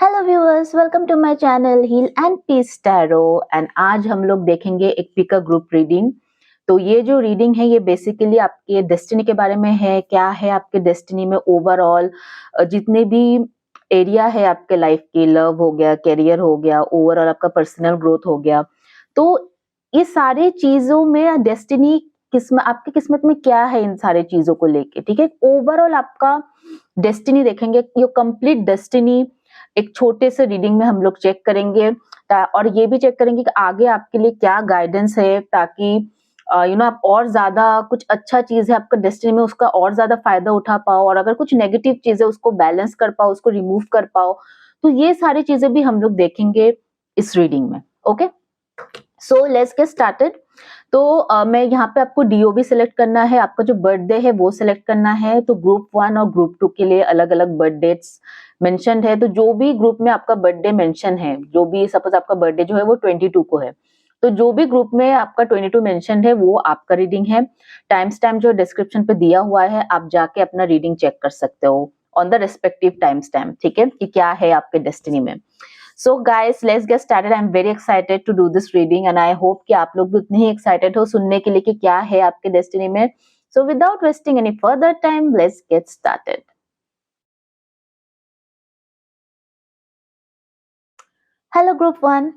Hello viewers, welcome to my channel heal and peace tarot. And आज हम लोग देखेंगे एक पिका ग्रुप रीडिंग। तो ये जो रीडिंग है ये बेसिकली आपके डेस्टिनी के बारे में है। क्या है आपके डेस्टिनी में ओवरऑल जितने भी एरिया है आपके लाइफ के, लव हो गया, करियर हो गया, ओवरऑल आपका पर्सनल ग्रोथ हो गया। तो ये सारे चीजों में डेस्टिनी किस्मत, आपकी किस्मत में क्या है इन सारे चीजों को लेके, ठीक है। ओवरऑल आपका डेस्टिनी देखेंगे, योर कंप्लीट डेस्टिनी एक छोटे से रीडिंग में हम लोग चेक करेंगे। और ये भी चेक करेंगे कि आगे आपके लिए क्या गाइडेंस है, ताकि आप और ज्यादा कुछ अच्छा चीज है आपका डेस्टिनी में, उसका और ज्यादा फायदा उठा पाओ, और अगर कुछ नेगेटिव चीज है उसको बैलेंस कर पाओ, उसको रिमूव कर पाओ। तो ये सारी चीजें भी हम लोग देखेंगे इस रीडिंग में। Okay, so let's get started. तो मैं यहाँ पे आपको डीओबी सिलेक्ट करना है, आपका जो बर्थडे है वो सिलेक्ट करना है। तो ग्रुप 1 और ग्रुप 2 के लिए अलग अलग बर्थ डेट्स मेंशन्ड है। तो जो भी ग्रुप में आपका बर्थडे मेंशन है, जो भी सपोज आपका बर्थडे जो है वो 22 को है, तो जो भी ग्रुप में आपका 22 मेंशन है वो आपका रीडिंग है। टाइम स्टैम्प जो डिस्क्रिप्शन पे दिया हुआ है, आप जाके अपना रीडिंग चेक कर सकते हो on the respective time stamp, ठीक है, कि क्या है आपके डेस्टिनी में। So guys, let's get started. I'm very excited to do this reading and I hope कि आप लोग भी उतने ही excited हो सुनने के लिए कि क्या है आपके डेस्टिनी में। So without wasting any further time, let's get started. Hello group 1,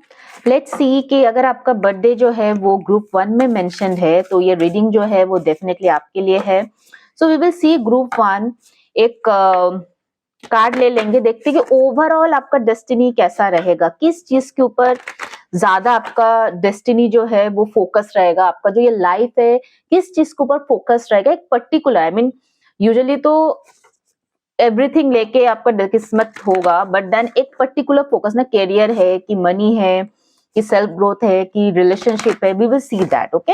let's see कि अगर आपका बर्थडे जो है वो ग्रुप 1 में मेंशन्ड है तो ये रीडिंग जो है वो डेफिनेटली आपके लिए है। So we will see group 1, एक कार्ड ले लेंगे, देखते हैं कि ओवरऑल आपका डेस्टिनी कैसा रहेगा, किस चीज के ऊपर ज्यादा आपका डेस्टिनी जो है वो फोकस रहेगा, आपका जो ये लाइफ है किस चीज के ऊपर फोकस रहेगा, एक पर्टिकुलर, आई मीन यूजुअली तो एवरीथिंग लेके आपका किस्मत होगा, बट देन एक पर्टिकुलर फोकस ना, करियर है कि मनी है कि सेल्फ ग्रोथ है कि रिलेशनशिप है, we will see that. Okay,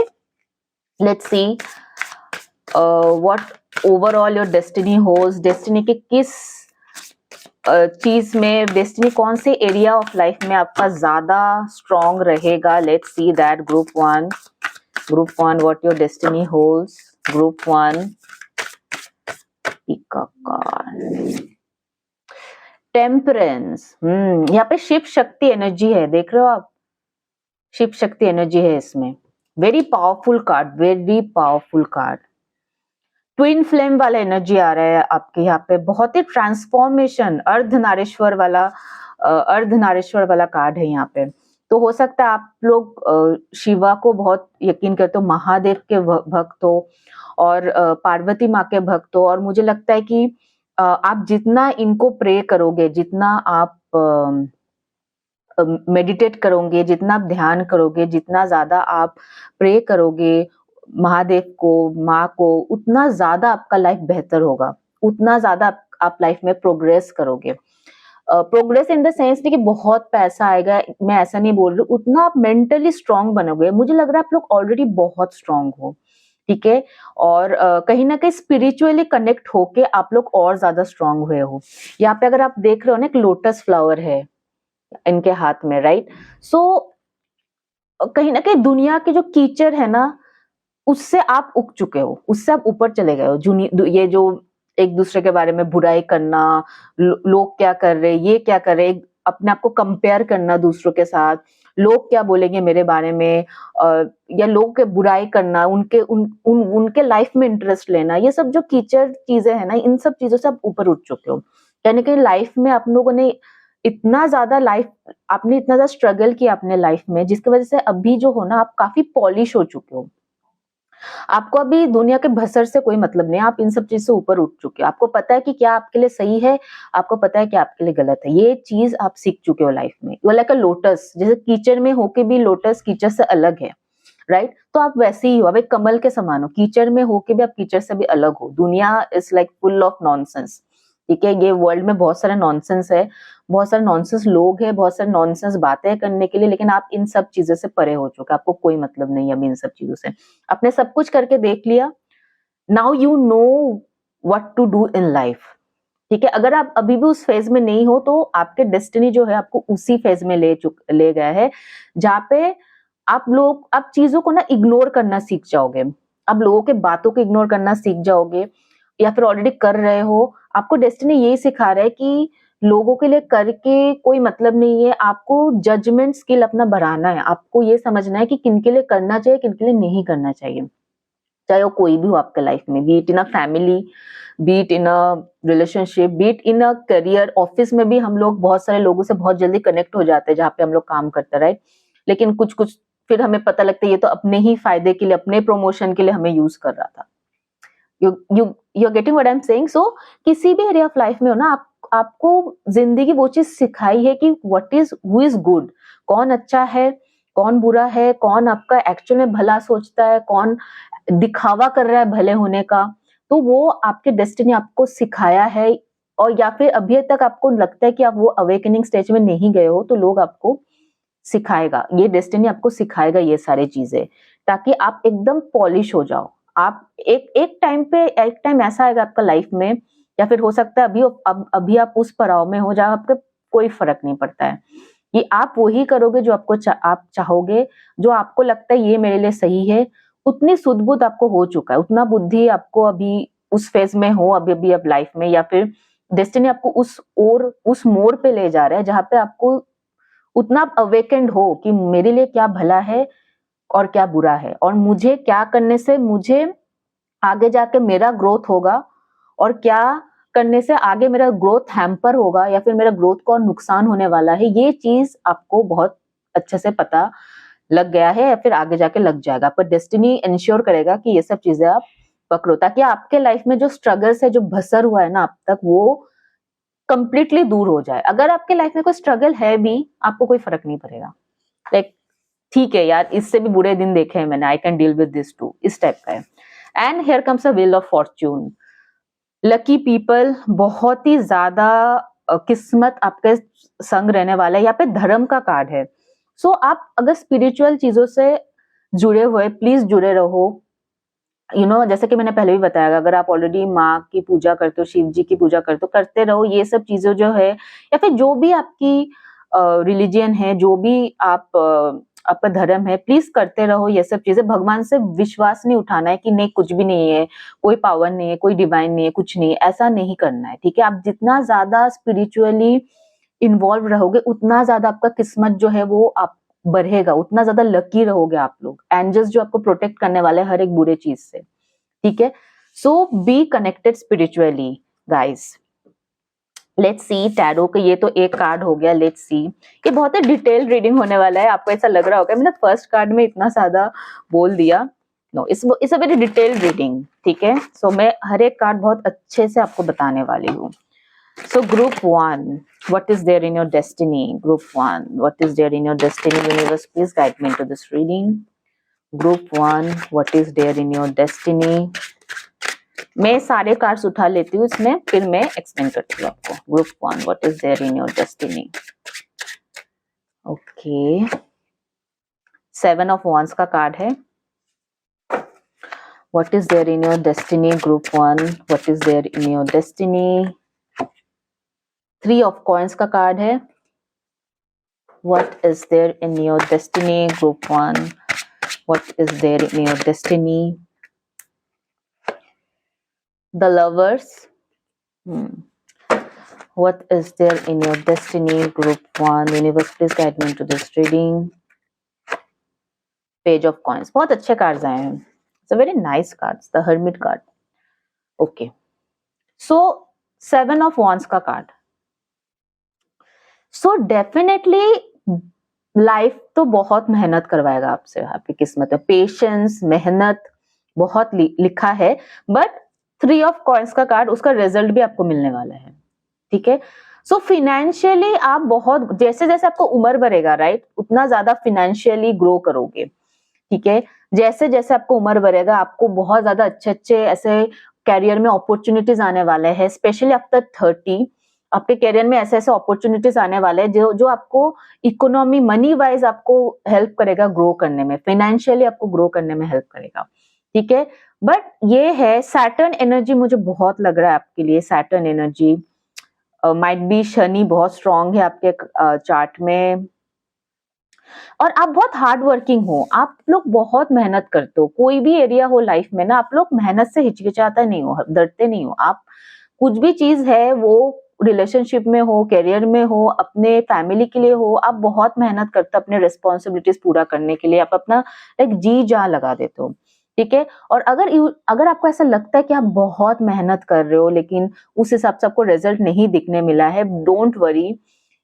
let's see what overall your destiny holds. Destiny के किस चीज में, डेस्टिनी कौन से एरिया ऑफ लाइफ में आपका ज्यादा स्ट्रॉन्ग रहेगा। Let's see that group 1 what your destiny holds. Group 1 temperance, यहाँ पे शिव शक्ति एनर्जी है, देख रहे हो आप, शिव शक्ति एनर्जी है इसमें। Very powerful card, very powerful card. Twin flame वाला एनर्जी आ रहा है आपके यहाँ पे, बहुत ही ट्रांसफॉर्मेशन, अर्धनारीश्वर वाला कार्ड है यहाँ पे। तो हो सकता है आप लोग शिवा को बहुत यकीन करते हो, महादेव के भक्त हो और पार्वती माँ के भक्त हो, और मुझे लगता है कि आप जितना इनको प्रे करोगे, जितना आप मेडिटेट करोगे, जितना आप ध्यान करोगे, जितना ज्यादा आप प्रे करोगे महादेव को, माँ को, उतना ज्यादा आपका लाइफ बेहतर होगा, उतना ज्यादा आप लाइफ में प्रोग्रेस करोगे। प्रोग्रेस इन द सेंस नहीं कि बहुत पैसा आएगा, मैं ऐसा नहीं बोल रही, उतना आप मेंटली स्ट्रांग बनोगे। मुझे लग रहा है आप लोग ऑलरेडी बहुत स्ट्रांग हो, ठीक है, और कहीं ना कहीं स्पिरिचुअली कनेक्ट होके आप लोग और ज्यादा स्ट्रांग हुए हो। यहाँ पे अगर आप देख रहे हो ना, एक लोटस फ्लावर है इनके हाथ में, राइट। सो कहीं ना कहीं दुनिया के जो कीचड़ है ना, उससे आप उग चुके हो, उससे आप ऊपर चले गए हो। ये जो एक दूसरे के बारे में बुराई करना, लोग क्या कर रहे, ये क्या कर रहे, अपने आप को कंपेयर करना दूसरों के साथ, लोग क्या बोलेंगे मेरे बारे में, या लोग के बुराई करना, उनके लाइफ में इंटरेस्ट लेना, ये सब जो कीचड़ चीजें है ना, इन सब चीजों से आप ऊपर उठ चुके हो। यानी कि लाइफ में आप लोगों ने इतना ज्यादा आपने इतना ज्यादा स्ट्रगल किया अपने लाइफ में, जिसकी वजह से अभी जो हो ना, आप काफी पॉलिश हो चुके हो। आपको अभी दुनिया के भसड़ से कोई मतलब नहीं, आप इन सब चीज से ऊपर उठ चुके हो। आपको पता है कि क्या आपके लिए सही है, आपको पता है कि आपके लिए गलत है, ये चीज आप सीख चुके हो लाइफ में। You are like a lotus, जैसे कीचड़ में होके भी लोटस कीचड़ से अलग है, राइट। तो आप वैसे ही हो, अब एक कमल के समान हो, कीचड़ में होके भी आप कीचड़ से भी अलग हो। दुनिया is like full of nonsense, ठीक है। ये वर्ल्ड में बहुत सारा नॉनसेंस है, बहुत सारे नॉनसेंस लोग हैं, बहुत सारे नॉनसेंस बातें करने के लिए, लेकिन आप इन सब चीजों से परे हो चुके, आपको कोई मतलब नहीं है अभी इन सब चीजों से। आपने सब कुछ करके देख लिया, now you know what to do in life, ठीक है। अगर आप अभी भी उस फेज में नहीं हो तो आपके डेस्टिनी जो है आपको उसी फेज में ले गया है, जहाँ पे आप चीजों को ना इग्नोर करना सीख जाओगे, आप लोगों के बातों को इग्नोर करना सीख जाओगे, या फिर ऑलरेडी कर रहे हो। आपको डेस्टिनी यही सिखा रहा है कि लोगों के लिए करके कोई मतलब नहीं है। आपको जजमेंट स्किल अपना बढ़ाना है। आपको ये समझना है कि किनके लिए करना चाहिए, किनके लिए नहीं करना चाहिए। चाहे वो कोई भी हो आपके लाइफ में, B it in a family, B it in a relationship, B it in a career. Office में भी हम लोग बहुत सारे लोगों से बहुत जल्दी कनेक्ट हो जाते हैं जहाँ पे हम लोग काम करते हैं, राइट? लेकिन कुछ-कुछ फिर हमें पता लगता है ये तो अपने ही फायदे के लिए, अपने प्रमोशन के लिए हमें यूज़ कर रहा था। You you you are getting what I am saying? So किसी भी एरिया ऑफ लाइफ में हो ना, आपको जिंदगी वो चीज सिखाई है कि what is who is good, कौन अच्छा है, कौन बुरा है, कौन आपका एक्चुअल में भला सोचता है, कौन दिखावा कर रहा है भले होने का। तो वो आपके डेस्टिनी आपको सिखाया है। और या फिर अभी तक आपको लगता है कि आप वो अवेकनिंग स्टेज में नहीं गए हो, तो लोग आपको सिखाएगा, ये डेस्टिनी आपको सिखाएगा ये सारी चीजें, ताकि आप एकदम पॉलिश हो जाओ। आप एक टाइम ऐसा आएगा आपका लाइफ में, या फिर हो सकता है अभी आप उस पड़ाव में हो जहाँ आपको कोई फर्क नहीं पड़ता है, कि आप वही करोगे जो आप चाहोगे, जो आपको लगता है ये मेरे लिए सही है। उतनी सुध-बुध आपको हो चुका है, उतना बुद्धि आपको अभी उस फेज में हो अभी अब लाइफ में, या फिर डेस्टिनी आपको उस मोड़ पे ले जा रहा है जहाँ पे आपको उतना अवेकेंड हो कि मेरे लिए क्या भला है और क्या बुरा है, और मुझे क्या करने से मुझे आगे जाके मेरा ग्रोथ होगा, और क्या करने से आगे मेरा ग्रोथ हैम्पर होगा, या फिर मेरा ग्रोथ को और नुकसान होने वाला है। ये चीज आपको बहुत अच्छे से पता लग गया है, या फिर आगे जाके लग जाएगा। पर डेस्टिनी इंश्योर करेगा कि ये सब चीजें आप पकड़ो, ताकि आपके लाइफ में जो स्ट्रगल्स है, जो भसर हुआ है ना अब तक, वो कंप्लीटली दूर हो जाए। अगर आपके लाइफ में कोई स्ट्रगल है भी, आपको कोई फर्क नहीं पड़ेगा। लाइक ठीक है यार, इससे भी बुरे दिन देखे हैं मैंने, I can deal with this too, इस टाइप का है। And here comes a wheel of fortune. Lucky people, बहुत ही ज्यादा किस्मत आपके संग रहने वाला है। यहाँ पे धर्म का कार्ड है। सो आप अगर स्पिरिचुअल चीजों से जुड़े हुए, प्लीज जुड़े रहो। जैसे कि मैंने पहले भी बताया, अगर आप ऑलरेडी माँ की पूजा करते हो, शिव जी की पूजा करते हो, करते रहो। ये सब चीजें जो है, या फिर जो भी आपकी रिलीजियन है, जो भी आपका धर्म है, प्लीज करते रहो ये सब चीजें। भगवान से विश्वास नहीं उठाना है कि नहीं कुछ भी नहीं है, कोई पावर नहीं है, कोई डिवाइन नहीं है, कुछ नहीं है, ऐसा नहीं करना है, ठीक है? आप जितना ज्यादा स्पिरिचुअली इन्वॉल्व रहोगे, उतना ज्यादा आपका किस्मत जो है वो आप बढ़ेगा, उतना ज्यादा लकी रहोगे आप लोग। एंजल्स जो आपको प्रोटेक्ट करने वाले हैं हर एक बुरे चीज से, ठीक है? So be connected spiritually guys. Let's see tarot के, ये तो एक कार्ड हो गया। लेट्स सी, ये बहुत ही डिटेल रीडिंग होने वाला है। आपको ऐसा लग रहा होगा मैंने फर्स्ट कार्ड में इतना ज्यादा बोल दिया। No, it's a very detail reading, ठीक है? सो मैं हर एक कार्ड बहुत अच्छे से आपको बताने वाली हूँ। So group 1, what is there in your destiny? Group 1, what is there in your destiny? Universe, please guide me into this reading. Group 1, what is there in your destiny? मैं सारे कार्ड्स उठा लेती हूँ इसमें, फिर मैं एक्सप्लेन करती हूँ आपको। Group 1, what is there in your destiny? Okay, 7 of Wands का कार्ड है। What is there in your destiny? Group 1, what is there in your destiny? 3 of Coins का कार्ड है। What is there in your destiny? Group 1, what is there in your destiny? The Lovers. What is there in your destiny? Group 1, Universe, please guide me into this reading. Page of Coins. बहुत अच्छे cards आए हैं। It's a very nice cards. The Hermit card. Okay. So 7 of Wands का card. So definitely life तो बहुत मेहनत करवाएगा आपसे, आपकी किस्मत में पेशेंस, मेहनत बहुत लिखा है। बट 3 ऑफ कॉइंस का कार्ड, उसका रिजल्ट भी आपको मिलने वाला है, ठीक है? सो फाइनेंशियली आप बहुत, जैसे जैसे आपको उम्र बढ़ेगा, राइट, उतना ज्यादा फाइनेंशियली ग्रो करोगे, ठीक है? जैसे जैसे आपको उम्र बढ़ेगा, आपको बहुत ज्यादा अच्छे अच्छे ऐसे कैरियर में अपॉर्चुनिटीज आने वाले हैं। स्पेशली आफ्टर 30 आपके करियर में ऐसे ऐसे अपॉर्चुनिटीज आने वाले हैं जो आपको इकोनॉमी, मनी वाइज आपको हेल्प करेगा ग्रो करने में, फाइनेंशियली आपको ग्रो करने में हेल्प करेगा, ठीक है? बट ये है सैटर्न एनर्जी, मुझे बहुत लग रहा है आपके लिए Saturn energy might be. Shani बहुत स्ट्रांग है आपके चार्ट में, और आप बहुत हार्ड वर्किंग हो, आप लोग बहुत मेहनत करते हो। कोई भी एरिया हो लाइफ में ना, आप लोग मेहनत से हिचकिचाते नहीं हो, डरते नहीं हो। आप कुछ भी चीज है वो रिलेशनशिप में हो, करियर में हो, अपने फैमिली के लिए हो, आप बहुत मेहनत करते हो अपने रिस्पॉन्सिबिलिटीज पूरा करने के लिए, आप अपना लाइक जी जान लगा देते हो, ठीक है। और अगर आपको ऐसा लगता है कि आप बहुत मेहनत कर रहे हो लेकिन उस हिसाब से आपको रिजल्ट नहीं दिखने मिला है, डोंट वरी,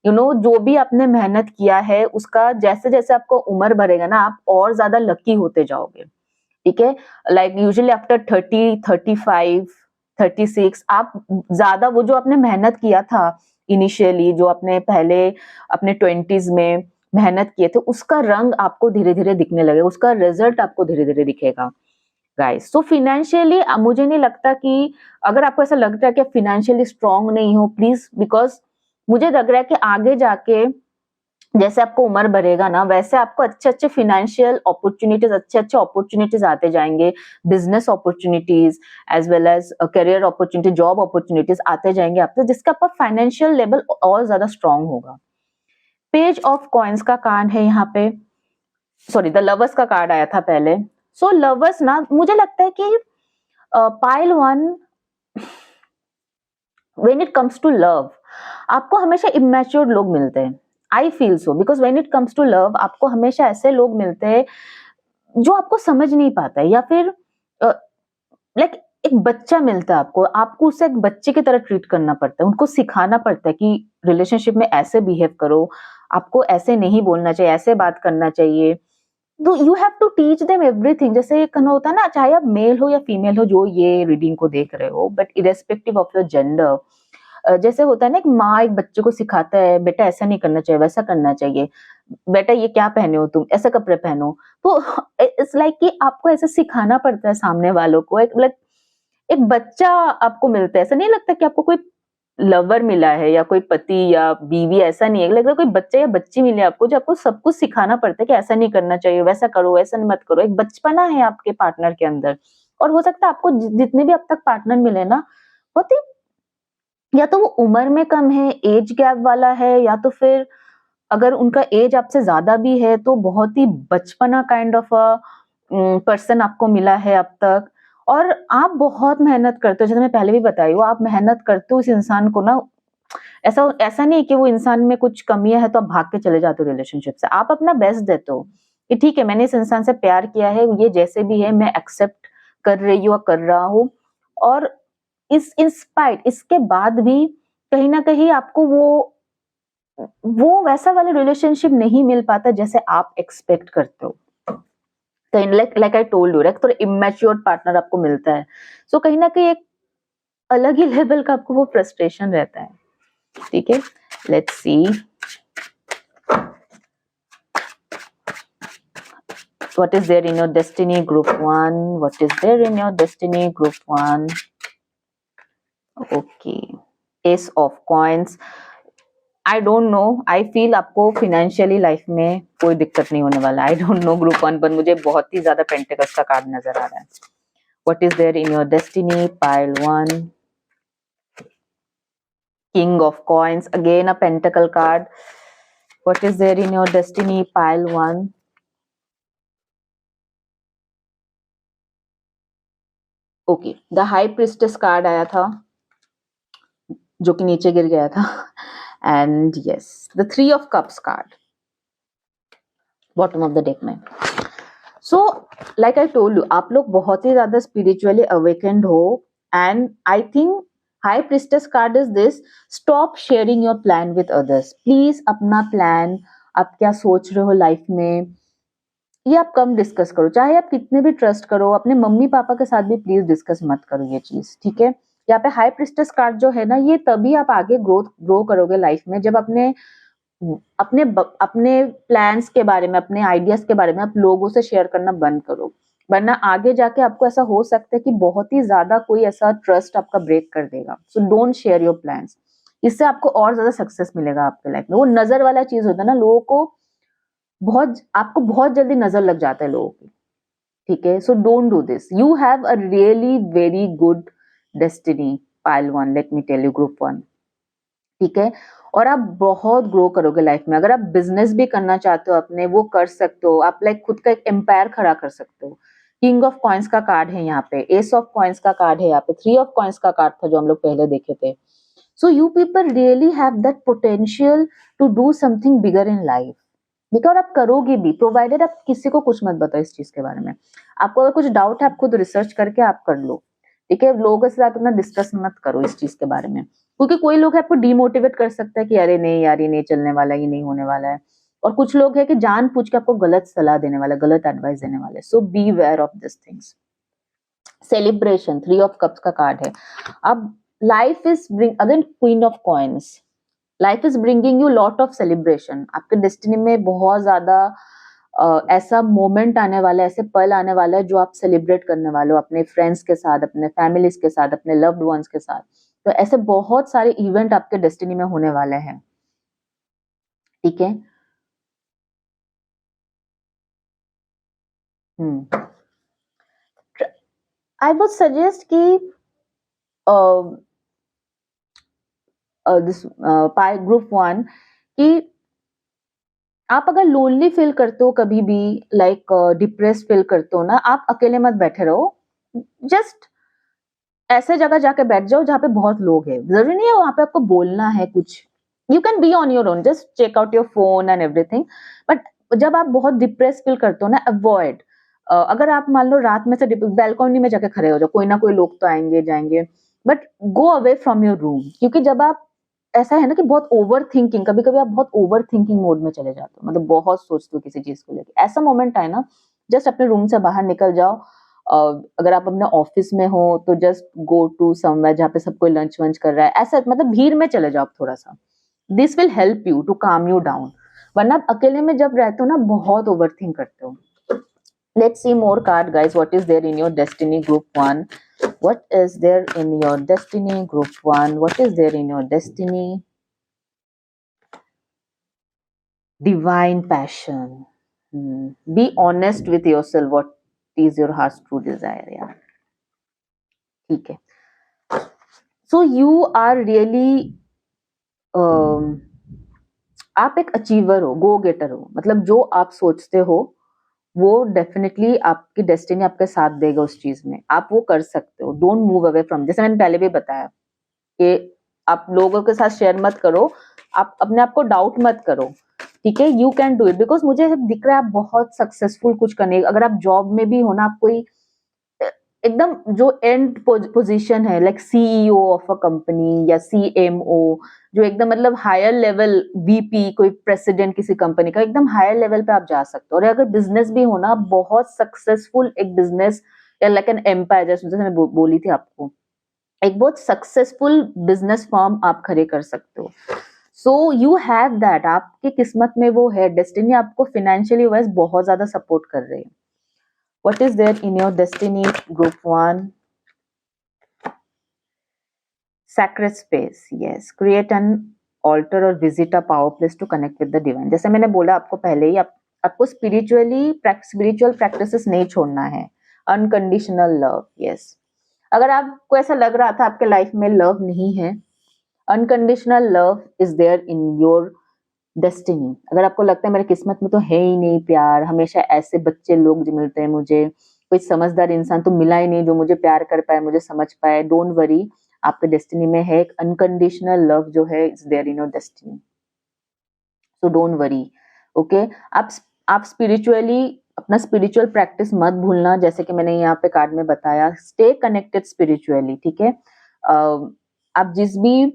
जो भी आपने मेहनत किया है उसका जैसे जैसे आपको उम्र बढ़ेगा ना, आप और ज्यादा लकी होते जाओगे, ठीक है। लाइक यूजुअली आफ्टर 30, 35, 36 आप ज्यादा वो जो आपने मेहनत किया था इनिशियली, जो आपने पहले अपने 20s में मेहनत किए थे, उसका रंग आपको धीरे धीरे दिखने लगेगा, उसका रिजल्ट आपको धीरे धीरे दिखेगा गाइस। सो फाइनेंशियली मुझे नहीं लगता कि, अगर आपको ऐसा लगता है कि फाइनेंशियली स्ट्रांग नहीं हो, प्लीज, बिकॉज मुझे लग रहा है कि आगे जाके जैसे आपको उम्र बढ़ेगा ना, वैसे आपको अच्छे अच्छे फाइनेंशियल अपॉर्चुनिटीज, अच्छे अच्छे अपॉर्चुनिटीज आते जाएंगे, business opportunities as well as career opportunity, job opportunities आते जाएंगे आपसे, जिसका आपका फाइनेंशियल लेवल और ज्यादा स्ट्रांग होगा। पेज ऑफ कॉइन्स का कार्ड है यहाँ पे, सॉरी द लवर्स का कार्ड आया था पहले। सो लवर्स ना, मुझे लगता है कि pile one, when it comes to love, आपको हमेशा इमेच्योर लोग मिलते हैं, I feel so, because when it comes to love आपको हमेशा ऐसे लोग मिलते हैं जो आपको समझ नहीं पाता है, या फिर लाइक एक बच्चा मिलता है आपको, आपको उसे एक बच्चे की तरह ट्रीट करना पड़ता है, उनको सिखाना पड़ता है कि रिलेशनशिप में ऐसे बिहेव करो, आपको ऐसे नहीं बोलना चाहिए, ऐसे बात करना चाहिए। तो you have to teach them everything. जैसे कहना होता है ना, चाहे आप मेल हो या फीमेल हो जो ये रीडिंग को देख रहे हो, but irrespective of your gender, जैसे होता है ना, एक माँ एक बच्चे को सिखाता है, बेटा ऐसा नहीं करना चाहिए, वैसा करना चाहिए, बेटा ये क्या पहने हो तुम, ऐसे कपड़े पहनो। तो इट्स लाइक कि आपको ऐसे सिखाना पड़ता है सामने वालों को, एक लाइक एक बच्चा आपको मिलता है, ऐसा नहीं लगता कि आपको कोई लवर मिला है या कोई पति या बीवी, ऐसा नहीं है, लगता है कोई बच्चा या बच्ची मिले आपको, जो आपको सब कुछ सिखाना पड़ता है कि ऐसा नहीं करना चाहिए, वैसा करो, ऐसा मत करो। एक बचपना है आपके पार्टनर के अंदर। और हो सकता है आपको जितने भी अब तक पार्टनर मिले ना, बहुत ही, या तो वो उम्र में कम है, एज गैप वाला है, या तो फिर अगर उनका एज आपसे ज्यादा भी है तो बहुत ही बचपना काइंड ऑफ अ पर्सन आपको मिला है अब तक। और आप बहुत मेहनत करते हो, जैसे मैं पहले भी बताई हूँ, आप मेहनत करते हो उस इंसान को ना, ऐसा ऐसा नहीं कि वो इंसान में कुछ कमियां है तो आप भाग के चले जाते हो रिलेशनशिप से, आप अपना बेस्ट देते हो कि ठीक है, मैंने इस इंसान से प्यार किया है, ये जैसे भी है मैं एक्सेप्ट कर रही हूँ, कर रहा हूँ। और इस इंस्पाइट इसके बाद भी कहीं ना कहीं आपको वो वैसा वाला रिलेशनशिप नहीं मिल पाता जैसे आप एक्सपेक्ट करते हो। कहीं लाइक आई टोल्ड यू, थोड़ा इमेच्योर पार्टनर आपको मिलता है, सो कहीं ना कहीं एक अलग ही लेवल का आपको वो फ्रस्ट्रेशन रहता है, ठीक है। Let's see what is there in your destiny group 1, what is there in your destiny group 1. okay, ace of coins, I don't no, I feel आपको फिनेंशियली लाइफ में कोई दिक्कत नहीं होने वाला। आई डोंट नो ग्रुप 1 पर मुझे बहुत ही ज्यादा पेंटिकल्स का कार्ड नजर आ रहा है। What is there in your destiny pile 1, king of coins, again a pentacle card. What is there in your destiny pile 1, okay, the high priestess card आया था जो कि नीचे गिर गया था, and yes the 3 of cups card bottom of the deck में। So like I told you, आप लोग बहुत ही ज्यादा स्पिरिचुअली अवेकेंड हो, and I think high priestess card is this, stop sharing your plan with others. Please अपना plan, आप क्या सोच रहे हो लाइफ में, ये आप कम डिस्कस करो, चाहे आप कितने भी ट्रस्ट करो, अपने मम्मी पापा के साथ भी प्लीज डिस्कस मत करो ये चीज, ठीक है। यहाँ पे हाई प्रिस्टेस कार्ड जो है ना, ये तभी आप आगे ग्रो करोगे लाइफ में, जब अपने अपने अपने प्लान्स के बारे में, अपने आइडियाज के बारे में आप लोगों से शेयर करना बंद करो, वरना आगे जाके आपको ऐसा हो सकता है कि बहुत ही ज्यादा कोई ऐसा ट्रस्ट आपका ब्रेक कर देगा। So don't share your plans, इससे आपको और ज्यादा सक्सेस मिलेगा आपके लाइफ में। वो नजर वाला चीज होता है ना, लोगों को आपको बहुत जल्दी नजर लग जाता है लोगों की, ठीक है। So don't do this, you have a really very good destiny pile 1, let me tell you group 1, ठीक है। और आप बहुत ग्रो करोगे लाइफ में, अगर आप बिजनेस भी करना चाहते हो अपने, वो कर सकते हो आप, लाइक खुद का एक एम्पायर खड़ा कर सकते हो। किंग ऑफ कॉइन्स का कार्ड है यहाँ पे, एस ऑफ कॉइन्स का कार्ड है यहाँ पे, 3 ऑफ कॉइन्स का कार्ड था जो हम लोग पहले देखे थे। So you people really have that potential to do something bigger in life. देखो, और आप करोगे भी, प्रोवाइडेड आप किसी को कुछ मत बताओ इस चीज के बारे में. आपको अगर कुछ डाउट है, आप खुद रिसर्च करके आप कर लो. ठीक है, लोगों के साथ अपना डिस्कस मत करो इस चीज के बारे में, क्योंकि कोई लोग है आपको डिमोटिवेट कर सकता है कि अरे नहीं यार, ये नहीं चलने वाला, ये नहीं होने वाला है. और कुछ लोग है कि जान पूछ के आपको गलत सलाह देने वाला, गलत एडवाइस देने वाले. So be aware of this things. Celebration, 3 of cups का कार्ड है. अब life is bring again queen of coins. Life is bringing you lot of celebration. आपके डेस्टिनी में बहुत ज्यादा ऐसा मोमेंट आने वाला है, ऐसे पल आने वाला है जो आप सेलिब्रेट करने वाले हो अपने फ्रेंड्स के साथ, अपने फैमिलीज के साथ, अपने लव्ड वंस के साथ. तो ऐसे बहुत सारे इवेंट आपके डेस्टिनी में होने वाले हैं. ठीक है. आई वुड सजेस्ट कि दिस पाई ग्रुप 1 कि आप अगर लोनली फील करते हो कभी भी, लाइक डिप्रेस फील करते हो ना, आप अकेले मत बैठे रहो. जस्ट ऐसे जगह जाके बैठ जाओ जहाँ पे बहुत लोग हैं. जरूरी नहीं है वहां पे आपको बोलना है कुछ. You can be on your own, just check out your phone and everything. But जब आप बहुत डिप्रेस फील करते हो ना, अवॉइड. अगर आप मान लो रात में से बैल्कनी में जाके खड़े हो जाओ, कोई ना कोई लोग तो आएंगे जाएंगे, but go away from your room. क्योंकि जब आप, ऐसा है ना कि बहुत ओवर थिंकिंग, कभी कभी आप बहुत ओवर थिंकिंग मोड में चले जाते हो, मतलब बहुत सोचते हो किसी चीज को लेकर. ऐसा मोमेंट आए ना, जस्ट अपने रूम से बाहर निकल जाओ. अगर आप अपने ऑफिस में हो तो जस्ट गो टू समवेयर जहाँ पे सब कोई लंच वंच कर रहा है, ऐसा मतलब भीड़ में चले जाओ आप थोड़ा सा. This will help you to calm you down. वरना आप अकेले में जब रहते हो ना, बहुत ओवर थिंक करते हो. Let's see more card, guys. What is there in your destiny, group 1? What is there in your destiny, group 1? What is there in your destiny? Divine passion. Be honest with yourself. What is your heart's true desire? Yeah. ठीक है. So you are really आप एक achiever हो, गो गेटर हो. मतलब जो आप सोचते हो वो डेफिनेटली आपकी डेस्टिनी आपके साथ देगा उस चीज में. आप वो कर सकते हो. Don't move away from. जैसे मैंने पहले भी बताया कि आप लोगों के साथ शेयर मत करो, आप अपने आप को डाउट मत करो. ठीक है, you can do it. Because मुझे दिख रहा है आप बहुत सक्सेसफुल कुछ करने. अगर आप जॉब में भी हो ना, आप कोई एकदम जो एंड पोजीशन है, like CEO of a company या सीएमओ, जो एकदम मतलब हायर लेवल, वीपी, कोई प्रेसिडेंट किसी कंपनी का, एकदम हायर लेवल पे आप जा सकते हो. और अगर बिजनेस भी हो ना, बहुत सक्सेसफुल एक बिजनेस या लाइक एन एम्पायर, जैसे मैं बोली थी आपको, एक बहुत सक्सेसफुल बिजनेस फॉर्म आप खड़े कर सकते हो. So you have that. आपकी किस्मत में वो है. डेस्टिनी आपको फाइनेंशियली वाइज बहुत ज्यादा सपोर्ट कर रही है. What is there in your destiny, group 1? Sacred space. Yes. Create an altar or visit a power place to connect with the divine. जैसे मैंने बोला आपको पहले ही, आपको स्पिरिचुअल प्रैक्टिसेस नहीं छोड़ना है. Unconditional love. यस. अगर आपको ऐसा लग रहा था आपके लाइफ में लव नहीं है, unconditional love is there in your destiny. अगर आपको लगता है मेरे किस्मत में तो है ही नहीं प्यार, हमेशा ऐसे बच्चे लोग जो मिलते हैं मुझे, कोई समझदार इंसान तो मिला ही नहीं जो मुझे प्यार कर पाए, मुझे समझ पाए, डोंट वरी. आपके डेस्टिनी में है एक अनकंडीशनल लव जो है, it's there in your destiny. So don't worry. Okay. आप स्पिरिचुअली अपना स्पिरिचुअल प्रैक्टिस मत भूलना, जैसे कि मैंने यहाँ पे कार्ड में बताया. Stay connected spiritually. ठीक है. आप जिस भी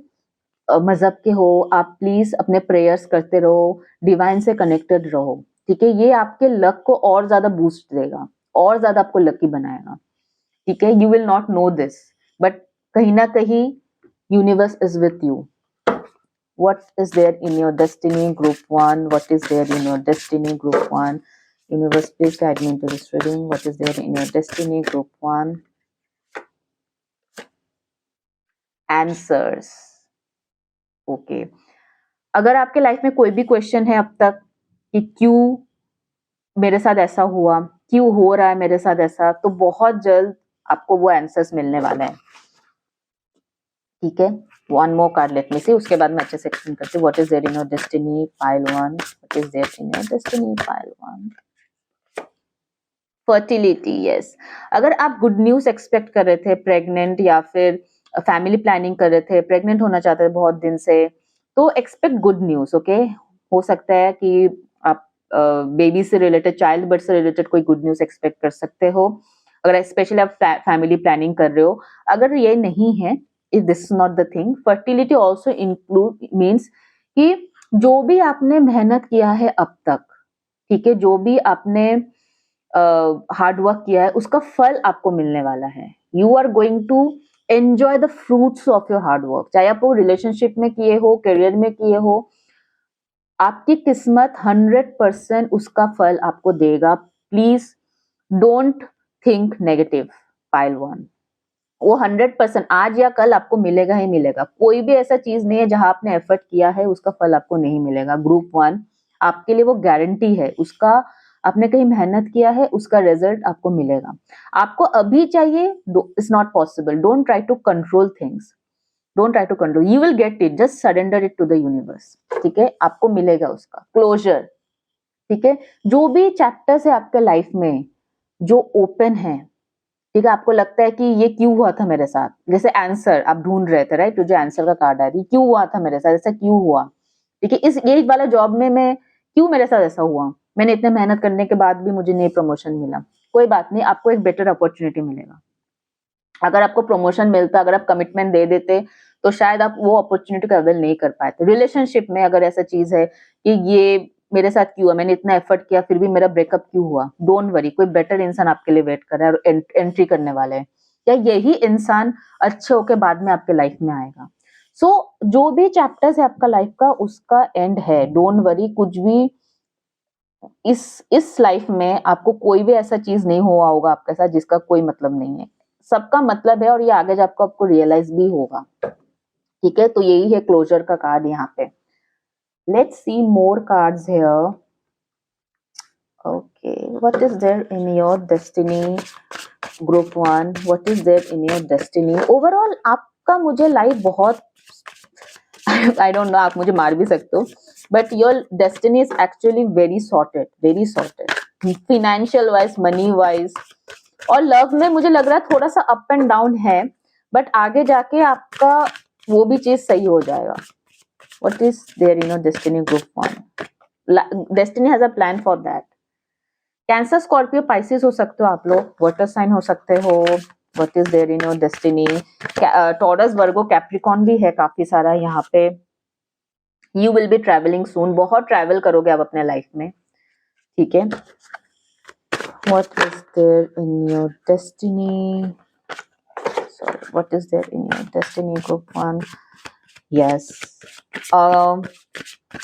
मजहब के हो, आप प्लीज अपने प्रेयर्स करते रहो, डिवाइन से कनेक्टेड रहो. ठीक है. ये आपके लक को और ज्यादा बूस्ट देगा, और ज्यादा आपको लकी बनाएगा. ठीक है. You will not know this, but कहीं ना कहीं universe is with you. What is there in your destiny, group 1? What is there in your destiny, group 1? Universe, please guide me into this reading. What is there in your destiny, group 1? Answers. Okay. अगर आपके life में कोई भी question है अब तक कि क्यों मेरे साथ ऐसा हुआ, क्यों हो रहा है मेरे साथ ऐसा, तो बहुत जल्द आपको वो आंसर्स मिलने वाले हैं. ठीक है. One more card let me see, उसके बाद मैं अच्छे से एक्सप्लेन करती हूँ. What is there in your destiny, pile 1. What is there in your destiny, pile 1. Fertility. Yes. अगर आप गुड न्यूज एक्सपेक्ट कर रहे थे, प्रेग्नेंट या फिर फैमिली प्लानिंग कर रहे थे, प्रेग्नेंट होना चाहते थे बहुत दिन से, तो एक्सपेक्ट गुड न्यूज। ओके, हो सकता है कि आप बेबी से रिलेटेड, चाइल्ड बर्थ से रिलेटेड कोई गुड न्यूज एक्सपेक्ट कर सकते हो, अगर स्पेशली आप फैमिली प्लानिंग कर रहे हो। अगर ये नहीं है, if this is not the thing, fertility also include means कि जो भी आपने मेहनत किया है अब तक, ठीक है, जो भी आपने हार्ड वर्क किया है, उसका फल आपको मिलने वाला है। You are going to enjoy the fruits of your hard work, चाहे आप वो रिलेशनशिप में किए हो, करियर में किए हो, आपकी किस्मत 100% उसका फल आपको देगा। Please don't think negative. Pile one, वो 100% आज या कल आपको मिलेगा ही मिलेगा। कोई भी ऐसा चीज नहीं है जहां आपने एफर्ट किया है उसका फल आपको नहीं मिलेगा। ग्रुप वन आपके लिए वो गारंटी है, उसका आपने कहीं मेहनत किया है, उसका रिजल्ट आपको मिलेगा। आपको अभी चाहिए, it's not possible. Don't try to control things, don't try to control, you will get it, just surrender it to the universe. ठीक है, आपको मिलेगा उसका क्लोजर। ठीक है, जो भी चैप्टर्स है आपके लाइफ में जो ओपन है, ठीक है, आपको लगता है कि ये क्यों हुआ था मेरे साथ, जैसे आंसर आप ढूंढ रहे थे, राइट, जो आंसर का कार्ड आ रही, क्यों हुआ था मेरे साथ, ऐसा क्यों हुआ, ठीक है, इस ये वाला जॉब में मैं क्यों, मेरे साथ ऐसा हुआ, मैंने इतने मेहनत करने के बाद भी मुझे नहीं प्रमोशन मिला। कोई बात नहीं, आपको एक बेटर अपॉर्चुनिटी मिलेगा। अगर आपको प्रमोशन मिलता, अगर आप कमिटमेंट दे देते, तो शायद आप वो अपॉर्चुनिटी को अवेल नहीं कर पाते। रिलेशनशिप में अगर ऐसा चीज है कि ये मेरे साथ क्यों हुआ, मैंने इतना एफर्ट किया फिर भी मेरा ब्रेकअप क्यों हुआ, डोंट वरी, कोई बेटर इंसान आपके लिए वेट कर रहा है और एंट्री करने वाले हैं, या यही इंसान अच्छे होके बाद में आपके लाइफ में आएगा। सो जो भी चैप्टर्स है आपका लाइफ का, उसका एंड है, डोंट वरी। कुछ भी इस लाइफ में आपको कोई भी ऐसा चीज नहीं हुआ होगा आपके साथ जिसका कोई मतलब नहीं है, सबका मतलब है, और ये आगे जब आपको रियलाइज भी होगा। ठीक है, तो यही है क्लोजर का कार्ड यहाँ पे। Let's see more cards here. Okay, what is there in your destiny group one, what is there in your destiny. Overall आपका मुझे लाइफ बहुत आई डोंट नो, आप मुझे मार भी सकते हो, but your destiny is actually very sorted, very sorted, financial wise, money wise, और लव में मुझे लग रहा है थोड़ा सा अप एंड डाउन है, बट आगे जाके आपका वो भी चीज सही हो जाएगा। What is there in your destiny group one? Destiny has a plan for that. Cancer, Scorpio, Pisces हो सकते हो आप लोग, वाटर साइन हो सकते हो। What is there in your destiny? Taurus, Virgo, Capricorn भी है काफी सारा यहाँ पे। You will be traveling soon, बहुत ट्रैवल करोगे आप अपने लाइफ में। ठीक है, What is there in your destiny? Sorry, what is there in your destiny group one? Yes.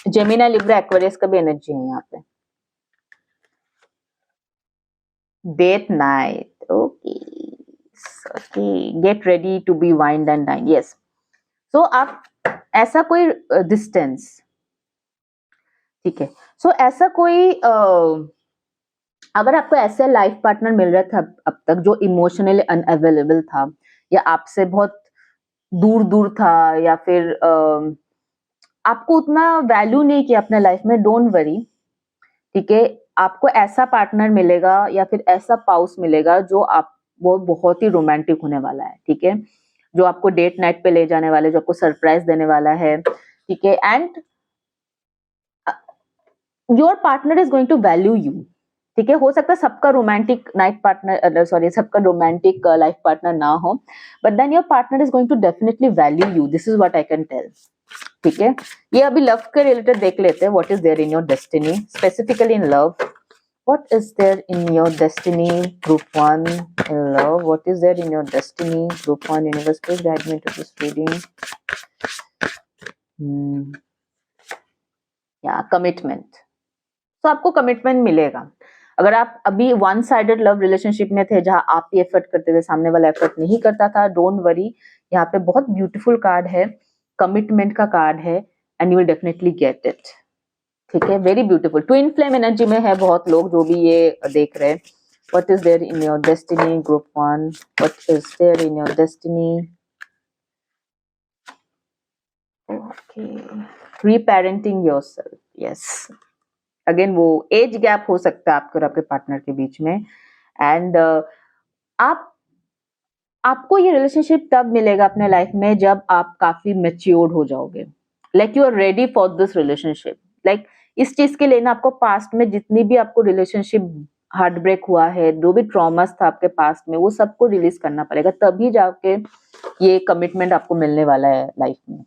Gemini, Libra, Aquarius का भी एनर्जी है यहाँ पे। Date night, okay, get ready to be wined and dine, yes. So आप ऐसा कोई distance, ठीक है, सो ऐसा कोई अगर आपको ऐसा लाइफ पार्टनर मिल रहा था अब तक जो इमोशनली अनअवेलेबल था, या आपसे बहुत दूर दूर था, या फिर आपको उतना वैल्यू नहीं किया अपने लाइफ में, डोंट वरी। ठीक है, आपको ऐसा पार्टनर मिलेगा या फिर ऐसा पाउस मिलेगा जो आप वो बहुत ही रोमांटिक होने वाला है। ठीक है, जो आपको डेट नाइट पे ले जाने वाला है, जो आपको सरप्राइज देने वाला है। ठीक है, and your partner is going to value you. ठीक है, हो सकता है सबका रोमांटिक नाइट पार्टनर, सॉरी, सबका रोमांटिक लाइफ पार्टनर ना हो, but then your partner is going to definitely value you, this is what I can tell. ठीक है, ये अभी लव के रिलेटेड देख लेते हैं। What is there in your destiny, specifically in love. What is there in your destiny group one in love? What is there in your destiny group one? Universe, please guide me to this reading. Commitment. तो आपको commitment मिलेगा। अगर आप अभी one sided love relationship में थे जहां आप ही एफर्ट करते थे, सामने वाला एफर्ट नहीं करता था, डोंट वरी, यहाँ पे बहुत ब्यूटीफुल कार्ड है, कमिटमेंट का कार्ड है, and you will definitely get it. ठीक है, very beautiful. Twin flame energy में है बहुत लोग जो भी ये देख रहे हैं। What is there in your destiny group one, what is there in your destiny. Okay, reparenting yourself, yes, again वो एज गैप हो सकता है आपके और आपके पार्टनर के बीच में, एंड आप आपको ये रिलेशनशिप तब मिलेगा अपने लाइफ में जब आप काफी मेच्योर्ड हो जाओगे, like you are ready for this relationship. Like इस चीज के लिए ना आपको पास्ट में जितनी भी आपको रिलेशनशिप हार्ट ब्रेक हुआ है, जो भी ट्रॉमास था आपके पास्ट में, वो सबको रिलीज करना पड़ेगा, तभी जाके ये कमिटमेंट आपको मिलने वाला है लाइफ में।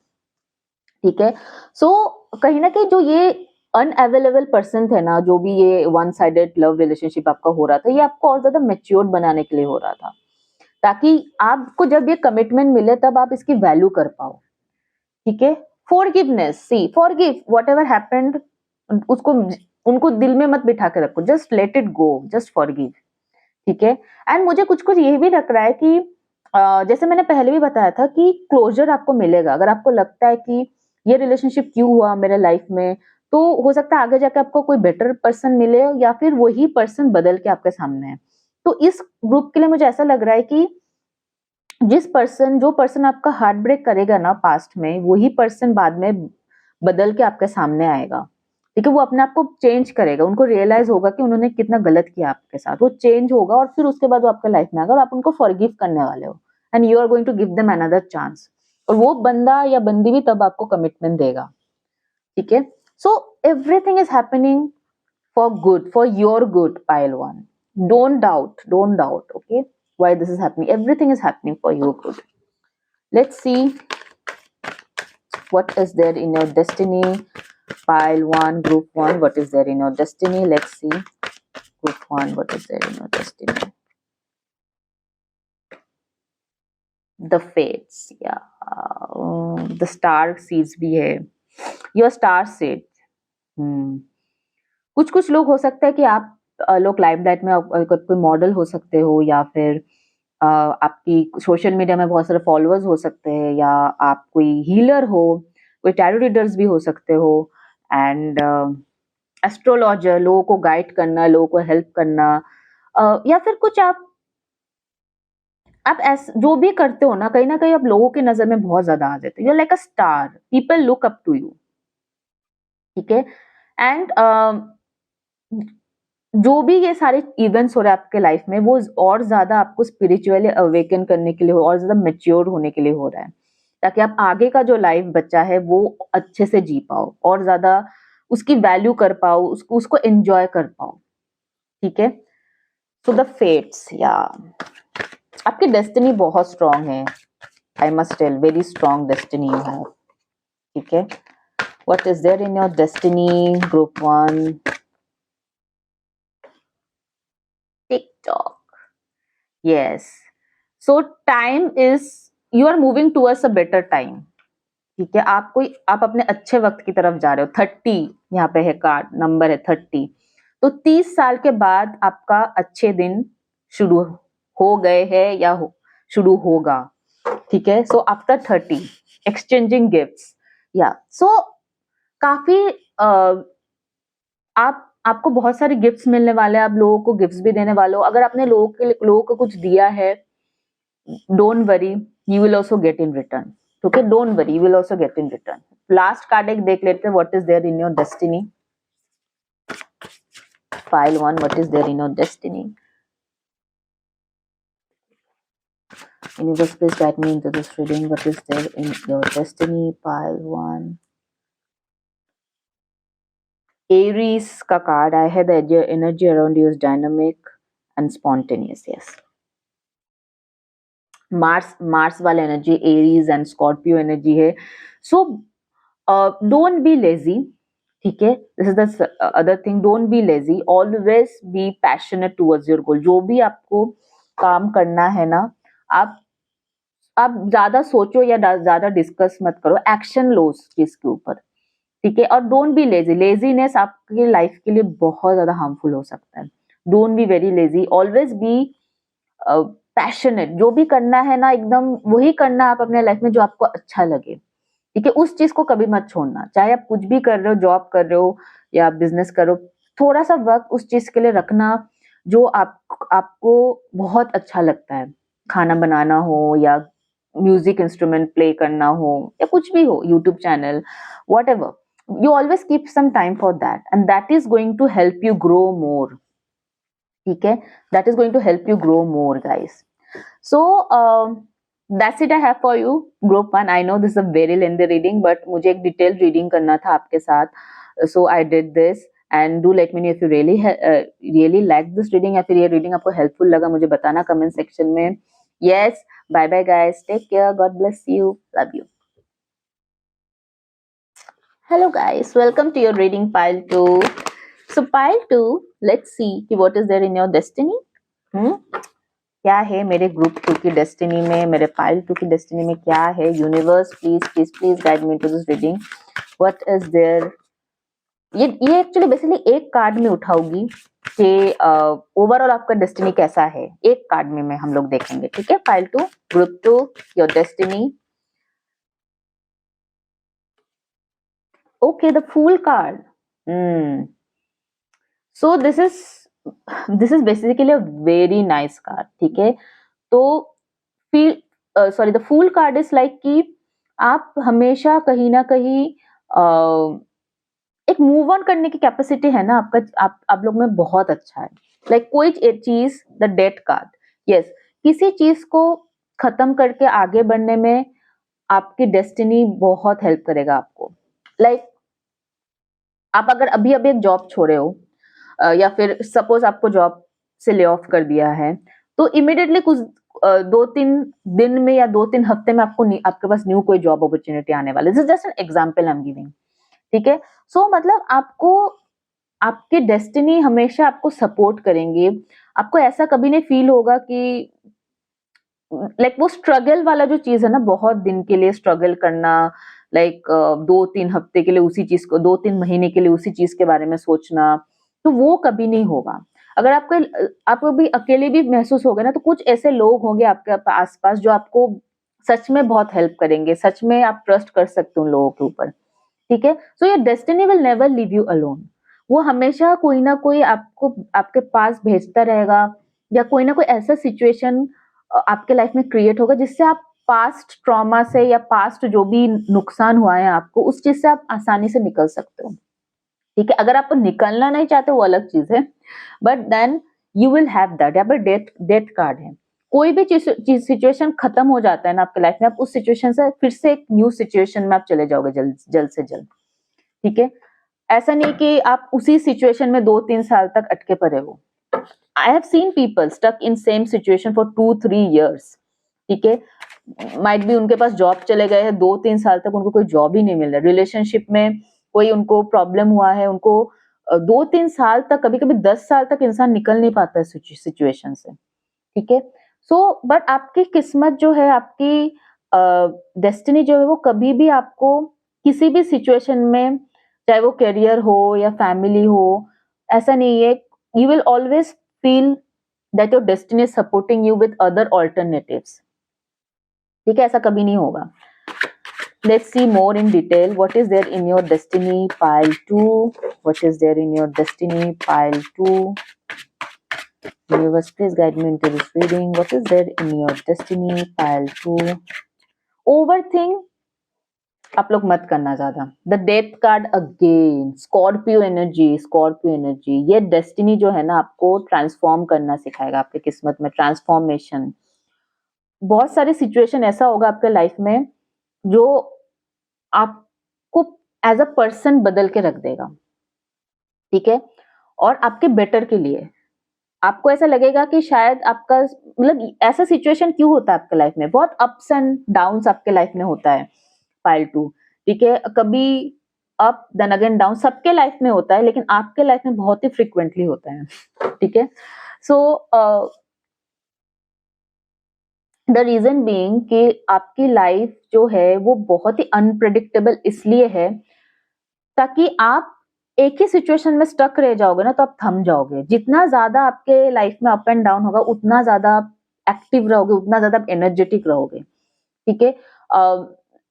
ठीक है, सो कहीं ना कहीं जो ये अनअवेलेबल पर्सन थे ना, जो भी ये वन साइडेड लव रिलेशनशिप आपका हो रहा था, ये आपको और ज्यादा मेच्योर्ड बनाने के लिए हो रहा था, ताकि आपको जब ये कमिटमेंट मिले तब आप इसकी वैल्यू कर पाओ। ठीक है, फॉरगिवनेस, सी फॉरगिव व्हाटएवर हैपेंड, उसको उनको दिल में मत बिठा के रखो, just let it go, just forgive. ठीक है, एंड मुझे कुछ कुछ ये भी लग रहा है कि जैसे मैंने पहले भी बताया था कि क्लोजर आपको मिलेगा। अगर आपको लगता है कि ये रिलेशनशिप क्यों हुआ मेरे लाइफ में, तो हो सकता है आगे जाके आपको कोई बेटर पर्सन मिले, या फिर वही पर्सन बदल के आपके सामने है। तो इस ग्रुप के लिए मुझे ऐसा लग रहा है कि जो पर्सन आपका हार्ट ब्रेक करेगा ना पास्ट में, वही पर्सन बाद में बदल के आपके सामने आएगा। ठीक है, वो अपने आप को चेंज करेगा, उनको रियलाइज होगा कि उन्होंने कितना गलत किया आपके साथ, वो चेंज होगा और फिर उसके बाद वो आपके लाइफ में आएगा और आप उनको फॉरगिव करने वाले हो, and you are going to give them another chance. और वो बंदा या बंदी भी तब आपको कमिटमेंट देगा। ठीक है, so everything is happening for good, for your good, pile one. Don't doubt, okay, why this is happening. Everything is happening for your good. Let's see what is there in your destiny. Pile one, group one, what is there in your destiny? Let's see. Group one, what is there in your destiny? The fates, yeah. The star seeds भी है. Your star seed. कुछ कुछ लोग हो सकता है कि आप लोग लाइमलाइट में कोई मॉडल हो सकते हो, या फिर आपकी सोशल मीडिया में बहुत सारे फॉलोअर्स हो सकते हैं, या आप कोई हीलर हो, कोई टैरो रीडर्स भी हो सकते हो, एंड एस्ट्रोलॉजर, लोगों को गाइड करना, लोगों को हेल्प करना, या फिर कुछ आप जो भी करते हो ना कहीं आप लोगों की नजर में बहुत ज्यादा आ जाते हो। You like a star, people look up to you. ठीक है, एंड जो भी ये सारे इवेंट्स हो रहे हैं आपके लाइफ में, वो और ज्यादा आपको स्पिरिचुअली अवेकन करने के लिए, और ज्यादा मेच्योर होने के लिए हो रहा है, ताकि आप आगे का जो लाइफ बचा है वो अच्छे से जी पाओ, और ज्यादा उसकी वैल्यू कर पाओ, उसको एंजॉय कर पाओ। ठीक है, सो द फेट्स, या आपकी डेस्टिनी बहुत स्ट्रांग है। I must tell, very strong destiny you have. ठीक है, what is there in your destiny, group one? TikTok. Yes. So time is, you are moving towards a better time. ठीक है, आप अपने अच्छे वक्त की तरफ जा रहे हो। 30 यहाँ पे है, कार्ड नंबर है 30। तो 30 साल के बाद आपका अच्छे दिन शुरू हो गए हैं, या शुरू होगा। ठीक है, सो आफ्टर 30 एक्सचेंजिंग गिफ्ट्स, या सो काफी आपको बहुत सारे गिफ्ट्स मिलने वाले हैं, आप लोगों को गिफ्ट्स भी देने वाले हो। अगर आपने लोगों को कुछ दिया है, don't worry, you will also get in return. Okay, don't worry, you will also get in return. Last card एक देख लेते हैं, what is there in your destiny. Pile one, what is there in your destiny? Universe, please guide me into this reading. What is there in your destiny? Pile one. Aries का card आया है, the energy around you is dynamic and spontaneous. Yes. Mars वाला energy Aries and Scorpio energy है। So don't be lazy. ठीक है, this is the other thing, don't be lazy, always be passionate towards your goal. जो भी आपको काम करना है ना, आप ज्यादा सोचो या ज्यादा डिस्कस मत करो, एक्शन लो उस चीज के ऊपर। ठीक है, और डोंट बी लेजी। लेजीनेस आपकी लाइफ के लिए बहुत ज्यादा हार्मफुल हो सकता है। Don't be very lazy, always be passionate. जो भी करना है ना, एकदम वही करना आप अपने लाइफ में जो आपको अच्छा लगे। ठीक है, उस चीज को कभी मत छोड़ना, चाहे आप कुछ भी कर रहे हो, जॉब कर रहे हो या बिजनेस कर रहे हो, थोड़ा सा वक्त उस चीज के लिए रखना जो आपको बहुत अच्छा लगता है। खाना बनाना हो, या म्यूजिक इंस्ट्रूमेंट प्ले करना हो, या कुछ भी हो, YouTube channel, what ever, you always keep some time for that, and that is going to help you grow more. ठीक है, that is going to help you grow more, guys. So that's it I have for you, group 1. I know this is a very lengthy reading, but मुझे एक detailed reading करना था आपके साथ, so I did this. And do let me know if you really like this reading, या फिर ये reading आपको helpful लगा, मुझे बताना comment section में. Yes, bye bye guys, take care, God bless you, love you. Hello guys, welcome to your reading pile 2. So pile 2, let's see कि what is there in your destiny. क्या है मेरे group 2 की destiny में, मेरे pile 2 की destiny में क्या है. Universe please please please guide me to this reading. What is there. ये एक्चुअली बेसिकली एक कार्ड में उठाऊंगी कि ओवरऑल आपका डेस्टिनी कैसा है. एक कार्ड में हम लोग देखेंगे, ठीक है. Pile 2, group 2, your destiny. Okay, the fool card. So this is basically a very nice card, ठीक है. तो the fool card is like कि आप हमेशा कहीं ना कहीं एक मूव ऑन करने की कैपेसिटी है ना आपका, आप लोग में बहुत अच्छा है. लाइक कोई चीज, द डेथ कार्ड, यस, किसी चीज को खत्म करके आगे बढ़ने में आपकी डेस्टिनी बहुत हेल्प करेगा आपको. लाइक आप अगर अभी अभी एक जॉब छोड़े हो, या फिर सपोज आपको जॉब से ले ऑफ कर दिया है, तो इमिडिएटली कुछ 2-3 दिन में या 2-3 हफ्ते में आपके पास न्यू कोई जॉब अपॉर्चुनिटी आने वाला है. This is just an example I am giving, ठीक है. सो मतलब आपको आपके डेस्टिनी हमेशा आपको सपोर्ट करेंगे. आपको ऐसा कभी नहीं फील होगा कि लाइक वो स्ट्रगल वाला जो चीज है ना, बहुत दिन के लिए स्ट्रगल करना, लाइक 2-3 हफ्ते के लिए उसी चीज को, 2-3 महीने के लिए उसी चीज के बारे में सोचना, तो वो कभी नहीं होगा. अगर आपको भी अकेले भी महसूस होगा ना, तो कुछ ऐसे लोग होंगे आपके आसपास जो आपको सच में बहुत हेल्प करेंगे. सच में आप ट्रस्ट कर सकते हो उन लोगों के ऊपर, ठीक है. So your destiny will never leave you alone. वो हमेशा कोई ना कोई आपको आपके पास भेजता रहेगा, या कोई ना कोई ऐसा सिचुएशन आपके लाइफ में क्रिएट होगा जिससे आप पास्ट ट्रॉमा से या पास्ट जो भी नुकसान हुआ है आपको, उस चीज से आप आसानी से निकल सकते हो, ठीक है. अगर आप निकलना नहीं चाहते वो अलग चीज है, but then you will have that. यहाँ पर डेथ कार्ड है. कोई भी चीज सिचुएशन खत्म हो जाता है ना आपके लाइफ में, आप उस सिचुएशन से फिर से एक न्यू सिचुएशन में आप चले जाओगे जल्द से जल्द, ठीक है. ऐसा नहीं कि आप उसी सिचुएशन में 2-3 साल तक अटके पड़े हो. I have seen people stuck in same situation for 2-3 years, ठीक है. माइट भी उनके पास जॉब चले गए हैं, 2-3 साल तक उनको कोई जॉब ही नहीं मिल रहा. रिलेशनशिप में कोई उनको प्रॉब्लम हुआ है, उनको 2-3 साल तक, कभी कभी 10 साल तक इंसान निकल नहीं पाता है सिचुएशन से, ठीक है. सो बट आपकी किस्मत जो है, आपकी डेस्टिनी जो है, वो कभी भी आपको किसी भी सिचुएशन में, चाहे वो करियर हो या फैमिली हो, ऐसा नहीं है. You will always feel that your destiny is supporting you with other alternatives, ठीक है. ऐसा कभी नहीं होगा. Let's see more in detail. What is there in your destiny pile 2? What is there in your destiny pile 2? Universe, please guide me into this reading. What is there in your destiny pile 2? Overthink आप लोग मत करना ज्यादा. The death card again, Scorpio energy. ये destiny जो है ना, आपको ट्रांसफॉर्म करना सिखाएगा. आपके किस्मत में ट्रांसफॉर्मेशन. बहुत सारे सिचुएशन ऐसा होगा आपके लाइफ में जो आपको एज अ पर्सन बदल के रख देगा, ठीक है. और आपके बेटर के लिए. आपको ऐसा लगेगा कि शायद आपका, मतलब ऐसा सिचुएशन क्यों होता है आपके लाइफ में, बहुत अप्स एंड डाउन्स आपके लाइफ में होता है. पाइल 2, ठीक है. कभी अप देन अगेन डाउन, सबके लाइफ में होता है, लेकिन आपके लाइफ में बहुत ही फ्रिक्वेंटली होता है, ठीक है. सो द रीजन बीइंग कि आपकी लाइफ जो है वो बहुत ही अनप्रेडिक्टेबल इसलिए है ताकि आप एक ही सिचुएशन में स्टक रह जाओगे ना, तो आप थम जाओगे. जितना ज्यादा आपके लाइफ में अप एंड डाउन होगा, उतना ज्यादा आप एक्टिव रहोगे, उतना ज्यादा आप एनर्जेटिक रहोगे, ठीक है.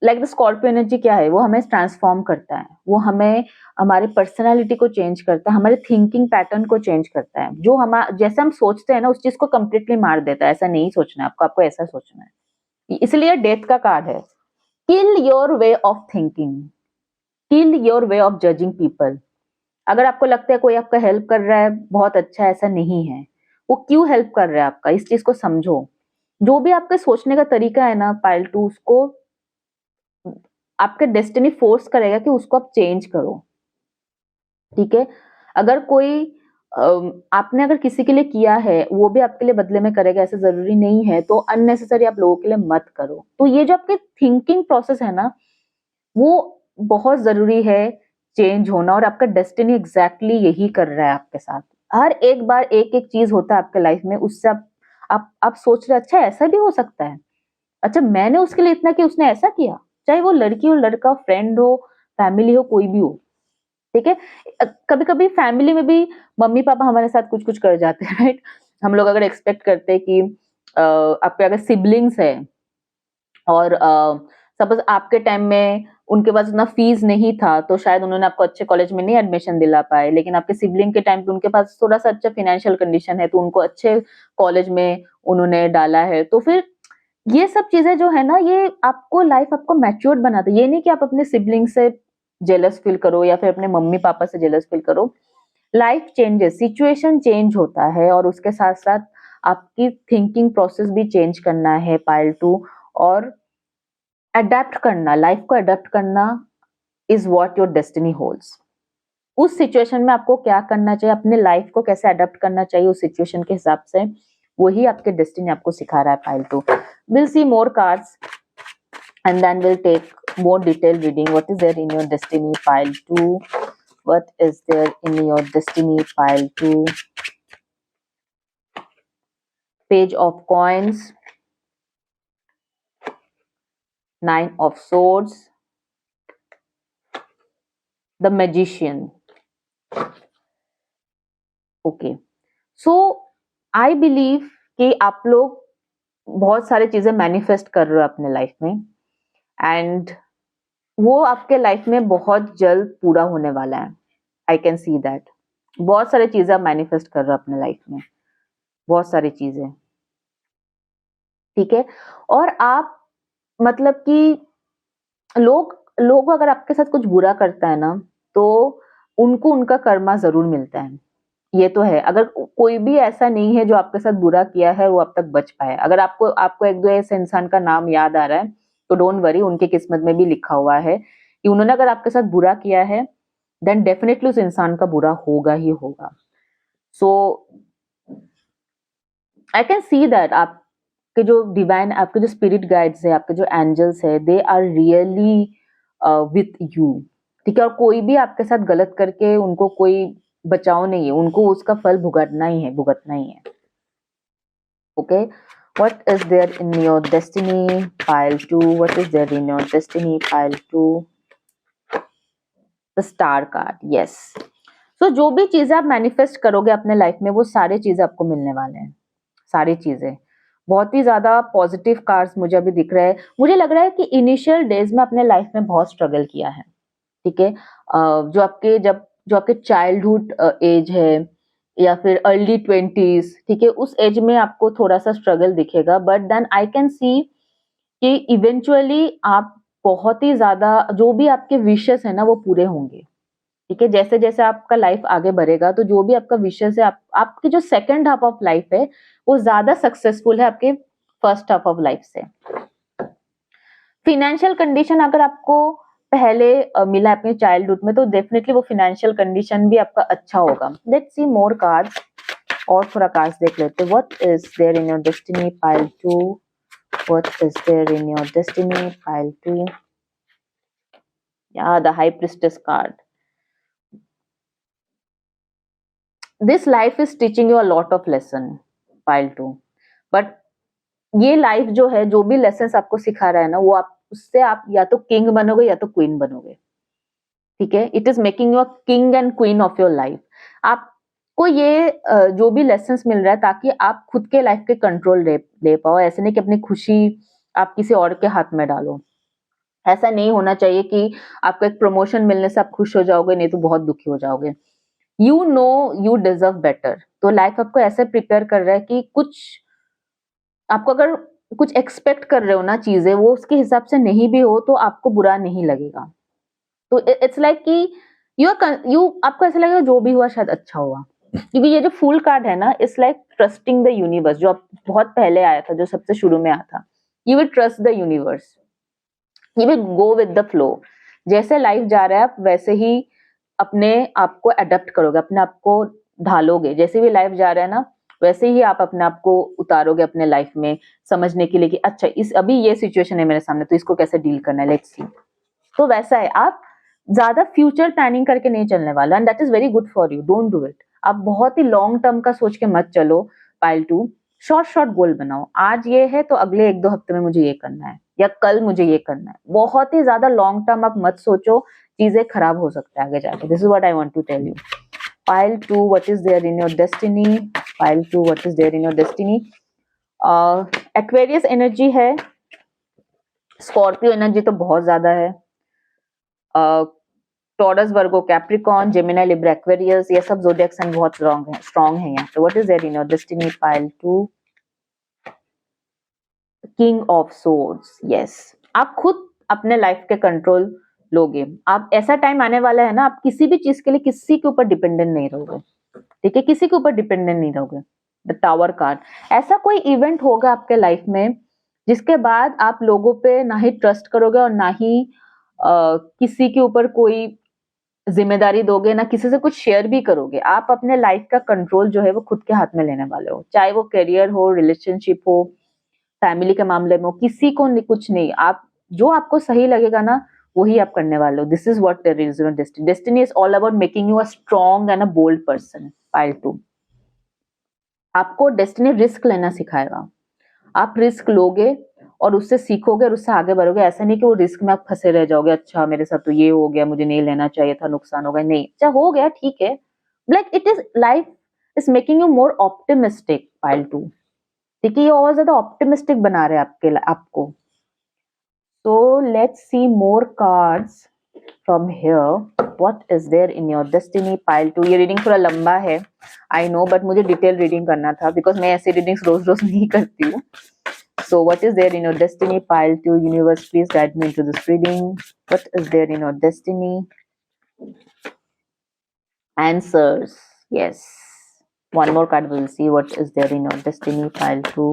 लाइक द स्कॉर्पियो एनर्जी क्या है, वो हमें ट्रांसफॉर्म करता है. वो हमें हमारी पर्सनालिटी को चेंज करता है, हमारे थिंकिंग पैटर्न को चेंज करता है. जो हम जैसे हम सोचते हैं ना, उस चीज को कंप्लीटली मार देता है. ऐसा नहीं सोचना है आपको ऐसा सोचना है. इसलिए डेथ का कार्ड है. Kill your way of thinking, kill your way of judging people. अगर आपको लगता है कोई आपका हेल्प कर रहा है, बहुत अच्छा, ऐसा नहीं है. वो क्यों हेल्प कर रहा है आपका, इस चीज को समझो. जो भी आपके सोचने का तरीका है ना पाइल 2, उसको आपके डेस्टिनी फोर्स करेगा कि उसको आप चेंज करो। ठीक है, अगर कोई आपने अगर किसी के लिए किया है, वो भी आपके लिए बदले में करेगा, ऐसा जरूरी नहीं है, तो अननेसेसरी आप लोगों के लिए मत करो। तो ये जो आपके थिंकिंग प्रोसेस है ना, वो बहुत जरूरी है चेंज होना, और आपका डेस्टिनी एग्जैक्टली यही कर रहा है आपके साथ। हर एक बार एक एक चीज होता है आपके लाइफ में, उससे आप सोच रहे अच्छा ऐसा भी हो सकता है, अच्छा मैंने उसके लिए इतना किया, उसने ऐसा किया, चाहे वो लड़की हो, लड़का, फ्रेंड हो, फैमिली हो, कोई भी हो। ठीक है, कभी कभी फैमिली में भी मम्मी पापा हमारे साथ कुछ कुछ कर जाते हैं, राइट। हम लोग अगर एक्सपेक्ट करते हैं कि आपके अगर सिबलिंग्स है, और सपोज आपके टाइम में उनके पास उतना फीस नहीं था, तो शायद उन्होंने आपको अच्छे कॉलेज में नहीं एडमिशन दिला पाए, लेकिन आपके सिबलिंग के टाइम पे उनके पास थोड़ा सा अच्छा फाइनेंशियल कंडीशन है, तो उनको अच्छे कॉलेज में उन्होंने डाला है। तो फिर ये सब चीजें जो है ना, ये आपको लाइफ आपको मैच्योर्ड बनाता है। ये नहीं कि आप अपने सिबलिंग से जेलस फील करो या फिर अपने मम्मी पापा से जेलस फील करो। लाइफ चेंजेस, सिचुएशन चेंज होता है, और उसके साथ साथ आपकी थिंकिंग प्रोसेस भी चेंज करना है पाइल 2। और अडेप्ट करना, लाइफ को अडेप्ट करना is what your destiny holds. उस सिचुएशन में आपको क्या करना चाहिए, अपने लाइफ को कैसे अडेप्ट करना चाहिए उस सिचुएशन के हिसाब से, वही आपके डेस्टिनी आपको सिखा रहा है pile 2। Will see more cards and then we'll take more detailed reading. What is there in your destiny pile 2? What is there in your destiny pile 2? Page of coins, 9 of swords, the magician. Okay, so I believe कि आप लोग बहुत सारी चीजें manifest कर रहे हो अपने लाइफ में, एंड वो आपके लाइफ में बहुत जल्द पूरा होने वाला है। आई कैन सी दैट बहुत सारी चीजें आप मैनिफेस्ट कर रहे हो अपने लाइफ में, बहुत सारी चीजें। ठीक है, और आप मतलब कि लोग लोग अगर आपके साथ कुछ बुरा करता है ना, तो उनको उनका कर्मा जरूर मिलता है। ये तो है, अगर कोई भी ऐसा नहीं है जो आपके साथ बुरा किया है वो अब तक बच पाया। अगर आपको आपको एक दो ऐसे इंसान का नाम याद आ रहा है, तो डोंट वरी, उनकी किस्मत में भी लिखा हुआ है कि उन्होंने अगर आपके साथ बुरा किया है, देन डेफिनेटली उस इंसान का बुरा होगा ही होगा। सो आई कैन सी दैट आपके जो डिवाइन, आपके जो स्पिरिट गाइड्स है, आपके जो एंजल्स है, they are really with you. ठीक है, और कोई भी आपके साथ गलत करके उनको कोई बचाव नहीं है, उनको उसका फल भुगतना ही है, भुगतना ही है। Okay, what is there in your destiny pile 2? What is there in your destiny pile 2? The star card, yes. So जो भी चीजें आप मैनिफेस्ट करोगे अपने लाइफ में, वो सारी चीजें आपको मिलने वाले हैं, सारी चीजें। बहुत ही ज्यादा पॉजिटिव कार्ड्स मुझे अभी दिख रहे हैं। मुझे लग रहा है कि इनिशियल डेज में अपने लाइफ में बहुत स्ट्रगल किया है। ठीक है, जो आपके चाइल्डहुड एज है, या फिर अर्ली 20s, ठीक है, उस एज में आपको थोड़ा सा स्ट्रगल दिखेगा, but then I can see कि इवेंचुअली आप बहुत ही ज्यादा, जो भी आपके विशेस है ना, वो पूरे होंगे। ठीक है, जैसे जैसे आपका लाइफ आगे बढ़ेगा, तो जो भी आपका विशेस है, आपकी जो सेकंड हाफ ऑफ लाइफ है, वो ज्यादा सक्सेसफुल है आपके फर्स्ट हाफ ऑफ लाइफ से। फिनेंशियल कंडीशन अगर आपको पहले मिला अपने चाइल्डहुड में, तो डेफिनेटली वो फिनेंशियल कंडीशन भी आपका अच्छा होगा। लेट्स सी मोर कार्ड्स, और थोड़ा कार्ड्स देख लेते हैं। What is there in your destiny pile 2? What is there in your destiny pile 2? या the high priestess card. This life is teaching you a lot of lesson pile 2, but ये life जो है, जो भी lesson आपको सिखा रहा है ना, वो आप उससे आप या तो किंग बनोगे या तो क्वीन बनोगे। ठीक है, it is making you a king and queen of your life. आपको ये जो भी लेसन मिल रहा है, ताकि आप खुद के लाइफ के कंट्रोल ले पाओ। ऐसे नहीं कि अपनी खुशी आप किसी और के हाथ में डालो। ऐसा नहीं होना चाहिए कि आपको एक प्रमोशन मिलने से आप खुश हो जाओगे, नहीं तो बहुत दुखी हो जाओगे। You know you deserve better. तो लाइफ आपको ऐसे प्रिपेयर कर रहा है कि कुछ आपको अगर कुछ एक्सपेक्ट कर रहे हो ना चीजें, वो उसके हिसाब से नहीं भी हो, तो आपको बुरा नहीं लगेगा। तो इट्स लाइक कि यू आपको ऐसा लगेगा जो भी हुआ शायद अच्छा हुआ। क्योंकि ये जो फूल कार्ड है ना, it's like trusting the universe, जो बहुत पहले आया था, जो सबसे शुरू में आया था। You will trust the universe, you will go with the flow. जैसे लाइफ जा रहा है आप वैसे ही अपने आप को अडेप्ट करोगे, अपने आप को ढालोगे। जैसे भी लाइफ जा रहा है ना, वैसे ही आप अपने आप को उतारोगे अपने लाइफ में, समझने के लिए कि अच्छा इस अभी ये सिचुएशन है मेरे सामने, तो इसको कैसे डील करना है, लेट्स सी। तो वैसा है, आप ज्यादा फ्यूचर प्लानिंग करके नहीं चलने वाला, and that is very good for you, don't do it. आप बहुत ही लॉन्ग टर्म का सोच के मत चलो। पाइल 2, शॉर्ट शॉर्ट गोल बनाओ। आज ये है तो अगले 1-2 हफ्ते में मुझे ये करना है, या कल मुझे ये करना है। बहुत ही ज्यादा लॉन्ग टर्म आप मत सोचो, चीजें खराब हो सकता है आगे जाके। This is what I want to tell you. Pile 2, what is there in your destiny? Pile 2, what is there in your destiny? Aquarius energy है, स्कॉर्पियो एनर्जी तो बहुत ज्यादा है, Taurus, Virgo, Capricorn, Gemini, Libra, Aquarius, ये सब zodiac sign बहुत strong है यहाँ पे। What is there in your destiny? Pile 2, king of swords. Yes, आप खुद अपने लाइफ के कंट्रोल लोगे। आप ऐसा टाइम आने वाला है ना, आप किसी भी चीज के लिए किसी के ऊपर डिपेंडेंट नहीं रहोगे, ठीक है? किसी के ऊपर डिपेंडेंट नहीं रहोगे। द टावर कार्ड, ऐसा कोई इवेंट होगा आपके लाइफ में जिसके बाद आप लोगों पे ना ही ट्रस्ट करोगे और ना ही किसी के ऊपर कोई जिम्मेदारी दोगे, ना किसी से कुछ शेयर भी करोगे। आप अपने लाइफ का कंट्रोल जो है वो खुद के हाथ में लेने वाले हो, चाहे वो करियर हो, रिलेशनशिप हो, फैमिली के मामले में हो, किसी को कुछ नहीं। आप जो आपको सही लगेगा ना, वही आप करने वाले हो। This is what there is your destiny. Destiny is all about making you a strong and a bold person. Pile 2, आपको डेस्टिनी रिस्क लेना सिखाएगा। आप रिस्क लोगे और उससे सीखोगे और उससे आगे बढ़ोगे। ऐसा नहीं कि वो रिस्क में आप फंसे रह जाओगे, अच्छा मेरे साथ तो ये हो गया, मुझे नहीं लेना चाहिए था, नुकसान हो गया। नहीं, अच्छा हो गया, ठीक है। Like it is life is making you more optimistic. Pile 2, ठीक है, ये और ज्यादा ऑप्टिमिस्टिक बना रहे हैं आपको। So let's see more cards from here. What is there in your destiny? Pile 2, ये रीडिंग थोड़ा लंबा है, I know, but मुझे डिटेल रीडिंग करना था बिकॉज मैं ऐसे रीडिंग्स रोज रोज नहीं करती हूँ। So what is there in your destiny? Pile 2, universe, please guide me into this reading. What is there in your destiny? Answers. Yes. One more card, we'll see what is there in your destiny. Pile 2.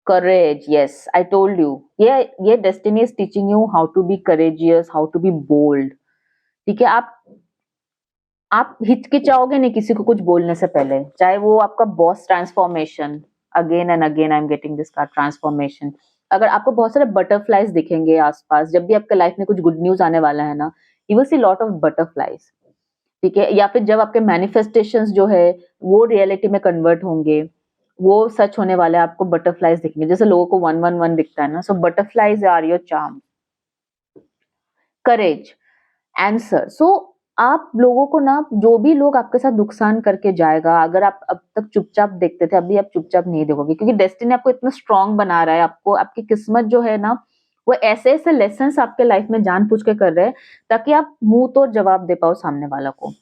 Courage. Yes, I told you. ये destiny is teaching you how to be courageous, how to be bold. ठीक है, आप हिचकिचाओगे नहीं किसी को कुछ बोलने से पहले, चाहे वो आपका boss. Transformation, again and again I am getting this card, transformation. अगर आपको बहुत सारे बटरफ्लाइज दिखेंगे आसपास, जब भी आपके लाइफ में कुछ गुड न्यूज आने वाला है ना, you will see lot of butterflies, ठीक है? या फिर जब आपके मैनिफेस्टेशंस जो है वो रियलिटी में कन्वर्ट होंगे, वो सच होने वाले, आपको बटरफ्लाइज दिखेंगे। जैसे लोगों को 111 दिखता है ना, so butterflies are your charm. Courage, answer. सो आप लोगों को ना, जो भी लोग आपके साथ नुकसान करके जाएगा, अगर आप अब तक चुपचाप देखते थे, अभी आप चुपचाप नहीं देखोगे, क्योंकि डेस्टिनी आपको इतना स्ट्रांग बना रहा है। आपको आपकी किस्मत जो है ना, वो ऐसे ऐसे लेसन्स आपके लाइफ में जानबूझ के कर रहे हैं ताकि आप मुंह तोड़ जवाब दे पाओ सामने वाला को।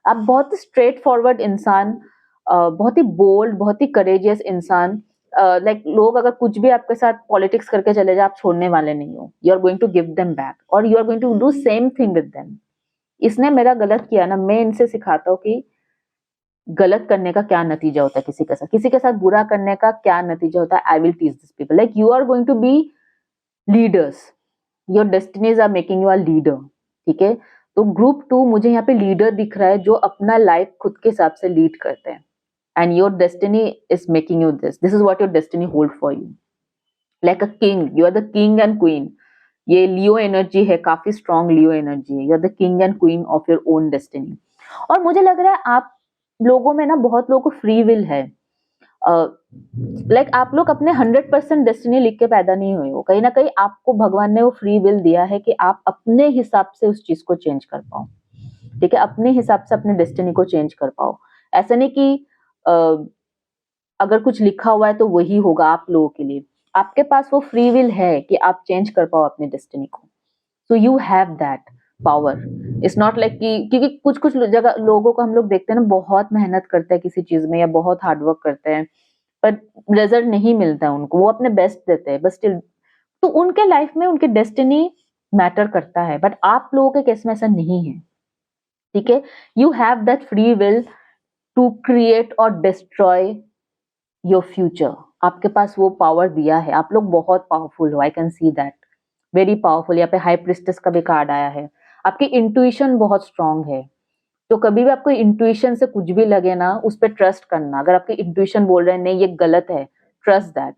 आप बहुत ही स्ट्रेट फॉरवर्ड इंसान, बहुत ही बोल्ड, बहुत ही करेजियस इंसान। लाइक लोग अगर कुछ भी आपके साथ पॉलिटिक्स करके चले जाए, आप छोड़ने वाले नहीं हो। You are going to give them back और you are going to do same thing with them. इसने मेरा गलत किया ना, मैं इनसे सिखाता हूँ कि गलत करने का क्या नतीजा होता है, किसी के साथ बुरा करने का क्या नतीजा होता है। I will teach this people, like you are going to be leaders. Your destinies are making you a leader, ठीक है? तो ग्रुप 2 मुझे यहाँ पे लीडर दिख रहा है, जो अपना लाइफ खुद के हिसाब से लीड करते हैं। And your destiny is making you this is what your destiny hold for you, like a king. You are the king and queen. ये लियो एनर्जी है, काफी स्ट्रॉन्ग लियो एनर्जी है। You are the king and queen of your own destiny. और मुझे लग रहा है आप लोगों में ना, बहुत लोगों को फ्री विल है। लाइक आप लोग अपने 100% डेस्टिनी लिख के पैदा नहीं हुए हो। कहीं ना कहीं आपको भगवान ने वो फ्री विल दिया है कि आप अपने हिसाब से उस चीज को चेंज कर पाओ, ठीक है? अपने हिसाब से अपने डेस्टिनी को चेंज कर पाओ। ऐसा नहीं कि अगर कुछ लिखा हुआ है तो वही होगा आप लोगों के लिए। आपके पास वो फ्री विल है कि आप चेंज कर पाओ अपने डेस्टिनी को। So you have that power. It's not like कि, क्योंकि कुछ कुछ जगह लोगों को हम लोग देखते हैं ना, बहुत मेहनत करते हैं किसी चीज में या बहुत हार्डवर्क करते हैं, पर रिजल्ट नहीं मिलता है उनको। वो अपने बेस्ट देते हैं बस स्टिल, तो उनके लाइफ में उनकी डेस्टिनी मैटर करता है, बट आप लोगों के केस में ऐसा नहीं है, ठीक है। You have that free will to create और डिस्ट्रॉय योर फ्यूचर। आपके पास वो पावर दिया है, आप लोग बहुत पावरफुल हो, आई can see that, very powerful. यहाँ पे हाई प्रिस्टेस का भी कार्ड आया है। आपकी इंट्यूशन बहुत स्ट्रांग है, तो कभी भी आपको इंट्यूशन से कुछ भी लगे ना, उस पर ट्रस्ट करना। अगर आपकी इंट्यूशन बोल रहे हैं नहीं ये गलत है, ट्रस्ट दैट।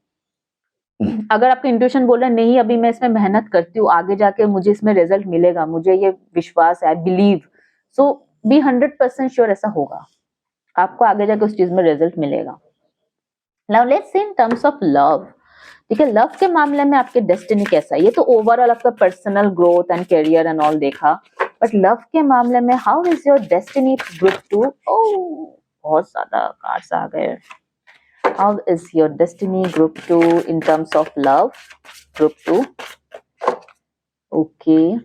अगर आपका इंट्यूशन बोल रहा है नहीं अभी मैं इसमें मेहनत करती हूँ, आगे जाके मुझे इसमें रिजल्ट मिलेगा, मुझे ये विश्वास है, I believe, so be 100% sure ऐसा होगा, आपको आगे जाके उस चीज में रिजल्ट मिलेगा। Now let's see in terms of love, ठीक है। लव के मामले में आपके डेस्टिनी कैसा है, ये तो ओवरऑल आपका personal growth and career and all देखा, बट लव के मामले में how is your destiny group 2? ओह, बहुत ज्यादा कार्ड्स आ गए। How is your destiny group 2 in terms of love? Group 2. Okay.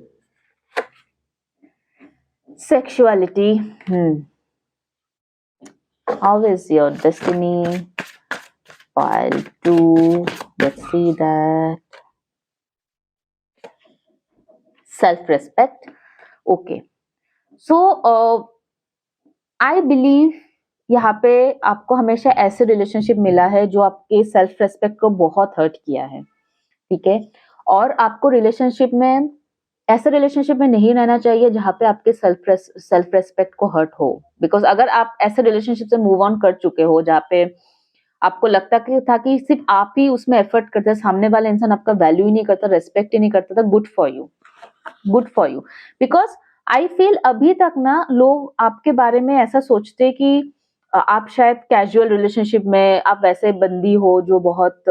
Sexuality. How is your destiny? Pile 2. Let's see that. Self-respect. Okay. So, I believe यहाँ पे आपको हमेशा ऐसे relationship मिला है जो आपके सेल्फ रेस्पेक्ट को बहुत हर्ट किया है, ठीक है। और आपको रिलेशनशिप में, ऐसे रिलेशनशिप में नहीं रहना चाहिए जहाँ पे आपके सेल्फ रेस्पेक्ट को हर्ट हो। बिकॉज अगर आप ऐसे रिलेशनशिप से मूव ऑन कर चुके हो जहाँ पे आपको लगता था कि सिर्फ आप ही उसमें एफर्ट करते, सामने वाला इंसान आपका वैल्यू ही नहीं करता, रेस्पेक्ट ही नहीं करता था, good for you, good for you. Because I feel अभी तक ना लोग आपके बारे में ऐसा सोचते कि आप शायद कैजुअल रिलेशनशिप में, आप वैसे बंदी हो जो बहुत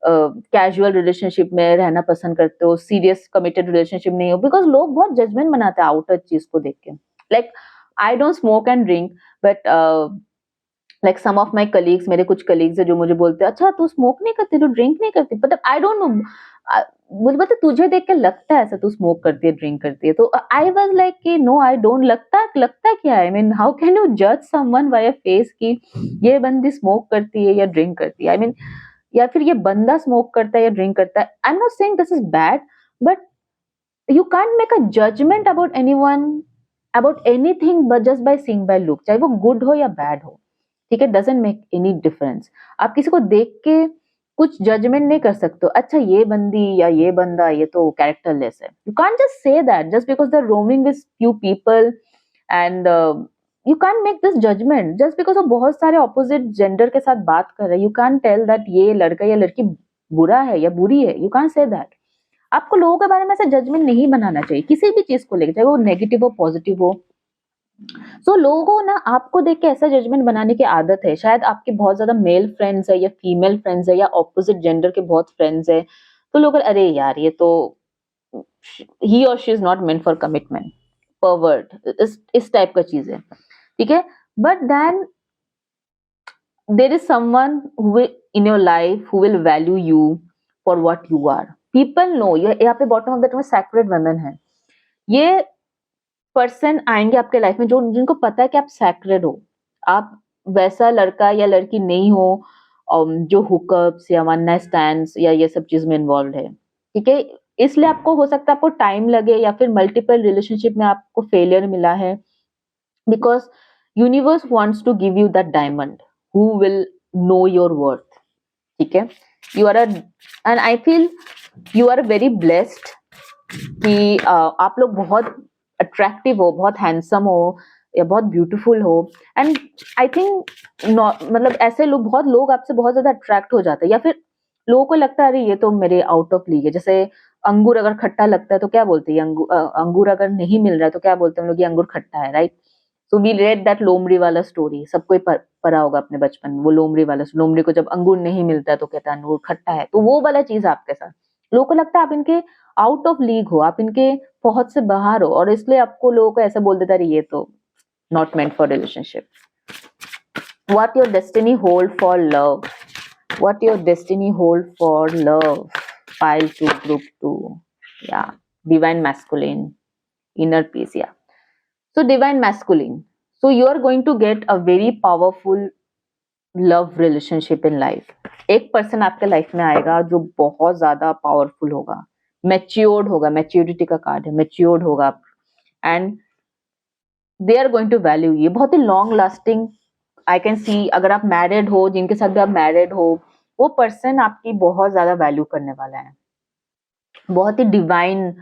कैजुअल रिलेशनशिप में रहना पसंद करते हो, सीरियस कमिटेड रिलेशनशिप नहीं हो। बिकॉज लोग बहुत जजमेंट बनाते हैं आउटर चीज को देख के। Like I don't smoke and drink, but like some of my colleagues, मेरे कुछ कलीग्स है जो मुझे बोलते हैं अच्छा तू स्मोक नहीं करती, तू ड्रिंक नहीं करती, मतलब आई डोंट नो, मुझे पता तुझे देख के लगता है ऐसा तू स्मोक करती है, ड्रिंक करती है। तो आई वाज लाइक कि नो आई डोंट, लगता क्या है, I mean how can you जज समवन बाय अ फेस कि ये बंदी स्मोक करती है या ड्रिंक करती है, आई मीन या फिर ये बंदा स्मोक करता है या ड्रिंक करता है। I am not saying this is bad, but you can't make a judgement about anyone, about anything but just by seeing by look, चाहे वो गुड हो या बैड हो, ठीक है, डजंट मेक एनी डिफरेंस। आप किसी को देख के कुछ जजमेंट नहीं कर सकते हो, अच्छा ये बंदी या ये बंदा ये तो कैरेक्टरलेस है, you can't just say that just because they are roaming with few people and you can't make this judgement just because वो बहुत सारे ऑपोजिट जेंडर के साथ बात कर रहे हैं। यू कांट टेल दैट ये लड़का या लड़की बुरा है या बुरी है, यू कांट से दैट। आपको लोगों के बारे में ऐसा जजमेंट नहीं बनाना चाहिए किसी भी चीज को लेकर, चाहे वो नेगेटिव हो पॉजिटिव हो। सो लोगों को ना आपको देख के ऐसा जजमेंट बनाने की आदत है, शायद आपके बहुत ज्यादा मेल फ्रेंड्स है या फीमेल फ्रेंड्स है या ऑपोजिट जेंडर के बहुत फ्रेंड्स है, तो लोग अरे यार ये तो ही और she is not meant for commitment, pervert, इस टाइप का चीज है, ठीक है। But then there is someone who in your life who will value you for what you are. People know, यहाँ पे बॉटम ऑफ दैट में सैक्रेड वुमेन है, ये पर्सन आएंगे आपके लाइफ में जो जिनको पता है कि आप सैक्रेड हो, आप वैसा लड़का या लड़की नहीं हो जो हुकअप्स या वन नाइट स्टैंड्स या ये सब चीज में इन्वॉल्व है, ठीक है। इसलिए आपको हो सकता है आपको टाइम लगे या फिर मल्टीपल रिलेशनशिप में आपको फेलियर मिला है, because universe wants to give you that diamond who will know your worth, ठीक है। You are and I feel you are very blessed कि आप लोग बहुत अट्रैक्टिव हो, बहुत हैंडसम हो या बहुत ब्यूटीफुल हो, एंड आई थिंक मतलब ऐसे लोग, बहुत लोग आपसे बहुत ज्यादा अट्रैक्ट हो जाते हैं, या फिर लोगों को लगता है अरे ये तो मेरे आउट ऑफ लीग है। जैसे अंगूर अगर खट्टा लगता है तो क्या बोलते हैं, अंगूर अगर नहीं मिल रहा है तो क्या बोलते हैं हम लोग, ये अंगूर खट्टा है, right. So we read that लोमड़ी वाला स्टोरी, सबको ही पढ़ा होगा अपने बचपन में, वो लोमड़ी वाला, लोमड़ी को जब अंगूर नहीं मिलता है तो कहता है अंगूर खट्टा है, तो वो वाला चीज आपके साथ। लोगों को लगता है आप इनके आउट ऑफ लीग हो, आप इनके पहुंच से बाहर हो, और इसलिए आपको लोगों को ऐसा बोल देता है ये तो not meant for relationship. What your destiny hold for love, what your destiny hold for love, pile 2 group 2, या divine masculine, inner peace, yeah. So divine masculine, so you are going to get a very powerful love relationship in life। एक person आपके life में आएगा जो बहुत ज्यादा powerful होगा, matured होगा, मैच्योरिटी का कार्ड है, मैच्योर्ड होगा and they are going to value. ये बहुत ही long lasting I can see. अगर आप मैरिड हो, जिनके साथ भी आप मैरिड हो, वो पर्सन आपकी बहुत ज्यादा वैल्यू करने वाला है। बहुत ही डिवाइन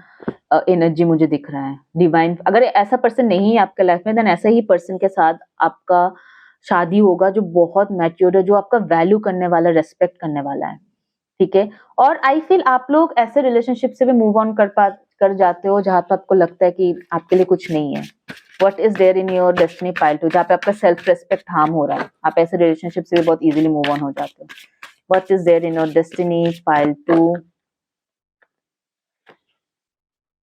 एनर्जी मुझे दिख रहा है, डिवाइन। अगर ऐसा पर्सन नहीं है आपके लाइफ में, देन ऐसा ही पर्सन के साथ आपका शादी होगा जो बहुत मैच्योर है, जो आपका वैल्यू करने वाला, रेस्पेक्ट करने वाला है, ठीक है। और आई फील आप लोग ऐसे रिलेशनशिप से भी मूव ऑन कर जाते हो जहां पे आपको लगता है कि आपके लिए कुछ नहीं है। What is there in your destiny pile 2, जहाँ पे आपका सेल्फ रेस्पेक्ट हार्म हो रहा है, आप ऐसे रिलेशनशिप से भी बहुत इजीली मूव ऑन हो जाते हो। What is there in your destiny pile 2,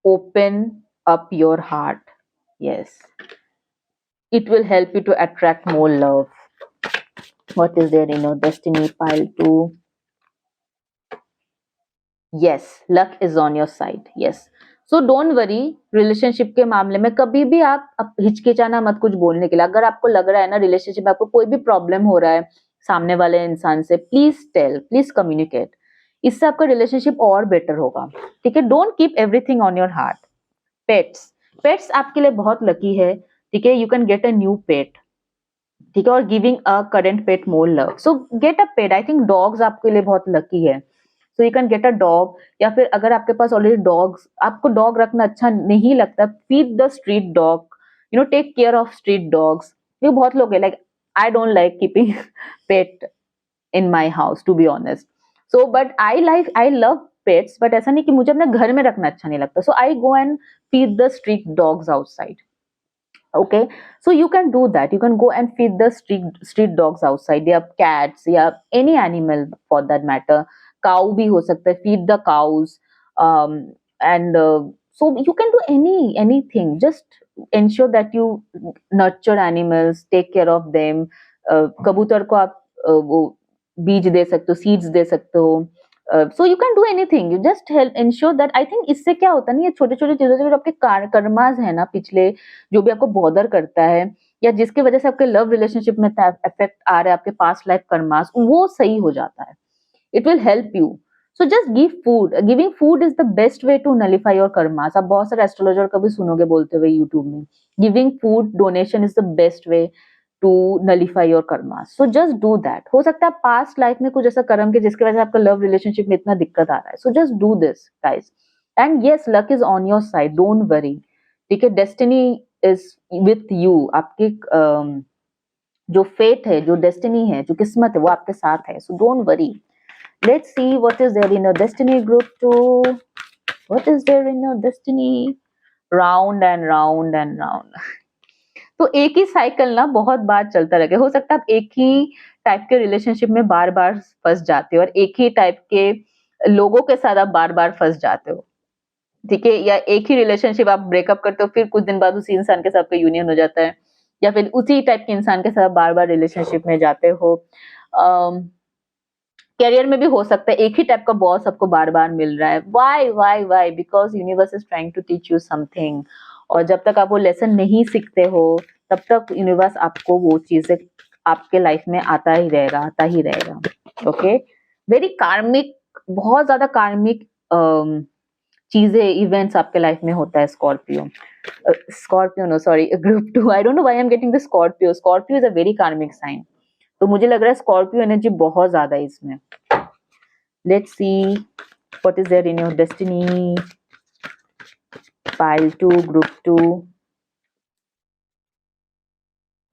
open up your heart. Yes, it will help you to attract more love. What is there in your destiny pile 2? Yes, luck is on your side. Yes, so don't worry। Relationship के मामले में कभी भी आप हिचकिचाना मत कुछ बोलने के लिए। अगर आपको लग रहा है ना रिलेशनशिप में आपको कोई भी प्रॉब्लम हो रहा है सामने वाले इंसान से, प्लीज टेल, प्लीज कम्युनिकेट। इससे आपका रिलेशनशिप और बेटर होगा, ठीक है। Don't keep everything on your heart. Pets, pets आपके लिए बहुत लकी है, ठीक है। You can get a new pet, ठीक है, और giving a current pet more love, so get a pet. I think dogs आपके लिए बहुत लकी है, so you can get a dog. या फिर अगर आपके पास ऑलरेडी डॉग्स, आपको डॉग रखना अच्छा नहीं लगता, feed the street dog, you know, take care of street dogs. ये बहुत लोग है like, I don't like keeping pet in my house to be honest. So but I love pets, but ऐसा नहीं कि मुझे अपने घर में रखना अच्छा नहीं लगता, so I go and feed the street dogs outside, okay, so you can do that, you can go and feed the street dogs outside, या cats या any animal for that matter, cow भी हो सकता है, feed the cows, and so you can do anything, just ensure that you nurture animals, take care of them। कबूतर को आप वो बीज दे सकते हो, सीड्स दे सकते हो, सो you can do anything, you just help ensure that. I think इससे क्या होता है ना, ये छोटे छोटे चीजों से जो आपके कर्मास है ना पिछले, जो भी आपको बॉदर करता है या जिसकी वजह से आपके लव रिलेशनशिप में इफेक्ट आ रहा है, आपके पास्ट लाइफ कर्मास, वो सही हो जाता है। It will help you. So just give food, giving food is the best way to nullify your karmas. आप बहुत सारे एस्ट्रोलॉजर का भी सुनोगे बोलते हुए यूट्यूब में, giving food donation is the best way to nullify your karma. So just do that. हो सकता है पास्ट लाइफ में कुछ ऐसा कर्म के जिसकी वजह से आपका लव रिलेशनशिप में इतना दिक्कत आ रहा है, सो just do this guys, and yes, luck is on your side, don't worry, ठीक है। डेस्टिनी इज विथ यू, आपकी जो फेट है, जो डेस्टिनी है, जो किस्मत है, वो आपके साथ है, so don't worry. Let's see what is there in your destiny group 2, what is there in your destiny, round and round and round. तो एक ही साइकिल ना बहुत बार चलता रहेगा। हो सकता है आप एक ही टाइप के रिलेशनशिप में बार बार फंस जाते हो, और एक ही टाइप के लोगों के साथ आप बार बार फंस जाते हो, ठीक है। या एक ही रिलेशनशिप आप ब्रेकअप करते हो, फिर कुछ दिन बाद उसी इंसान के साथ आपका यूनियन हो जाता है, या फिर उसी टाइप के इंसान के साथ बार बार रिलेशनशिप में जाते हो। करियर में भी हो सकता है एक ही टाइप का बॉस आपको बार बार मिल रहा है। Why because universe is trying to teach you something, और जब तक आप वो लेसन नहीं सीखते हो तब तक यूनिवर्स आपको वो चीजें आपके लाइफ में आता ही रहेगा। ओके, वेरी कार्मिक, बहुत ज्यादा कार्मिक चीजें, इवेंट्स आपके लाइफ में होता है। Scorpio no sorry, group 2, I don't know why I am getting the Scorpio is a very karmic sign, तो मुझे लग रहा है स्कॉर्पियो एनर्जी बहुत ज्यादा है इसमें। Let's see what is there in your destiny pile 2 group 2,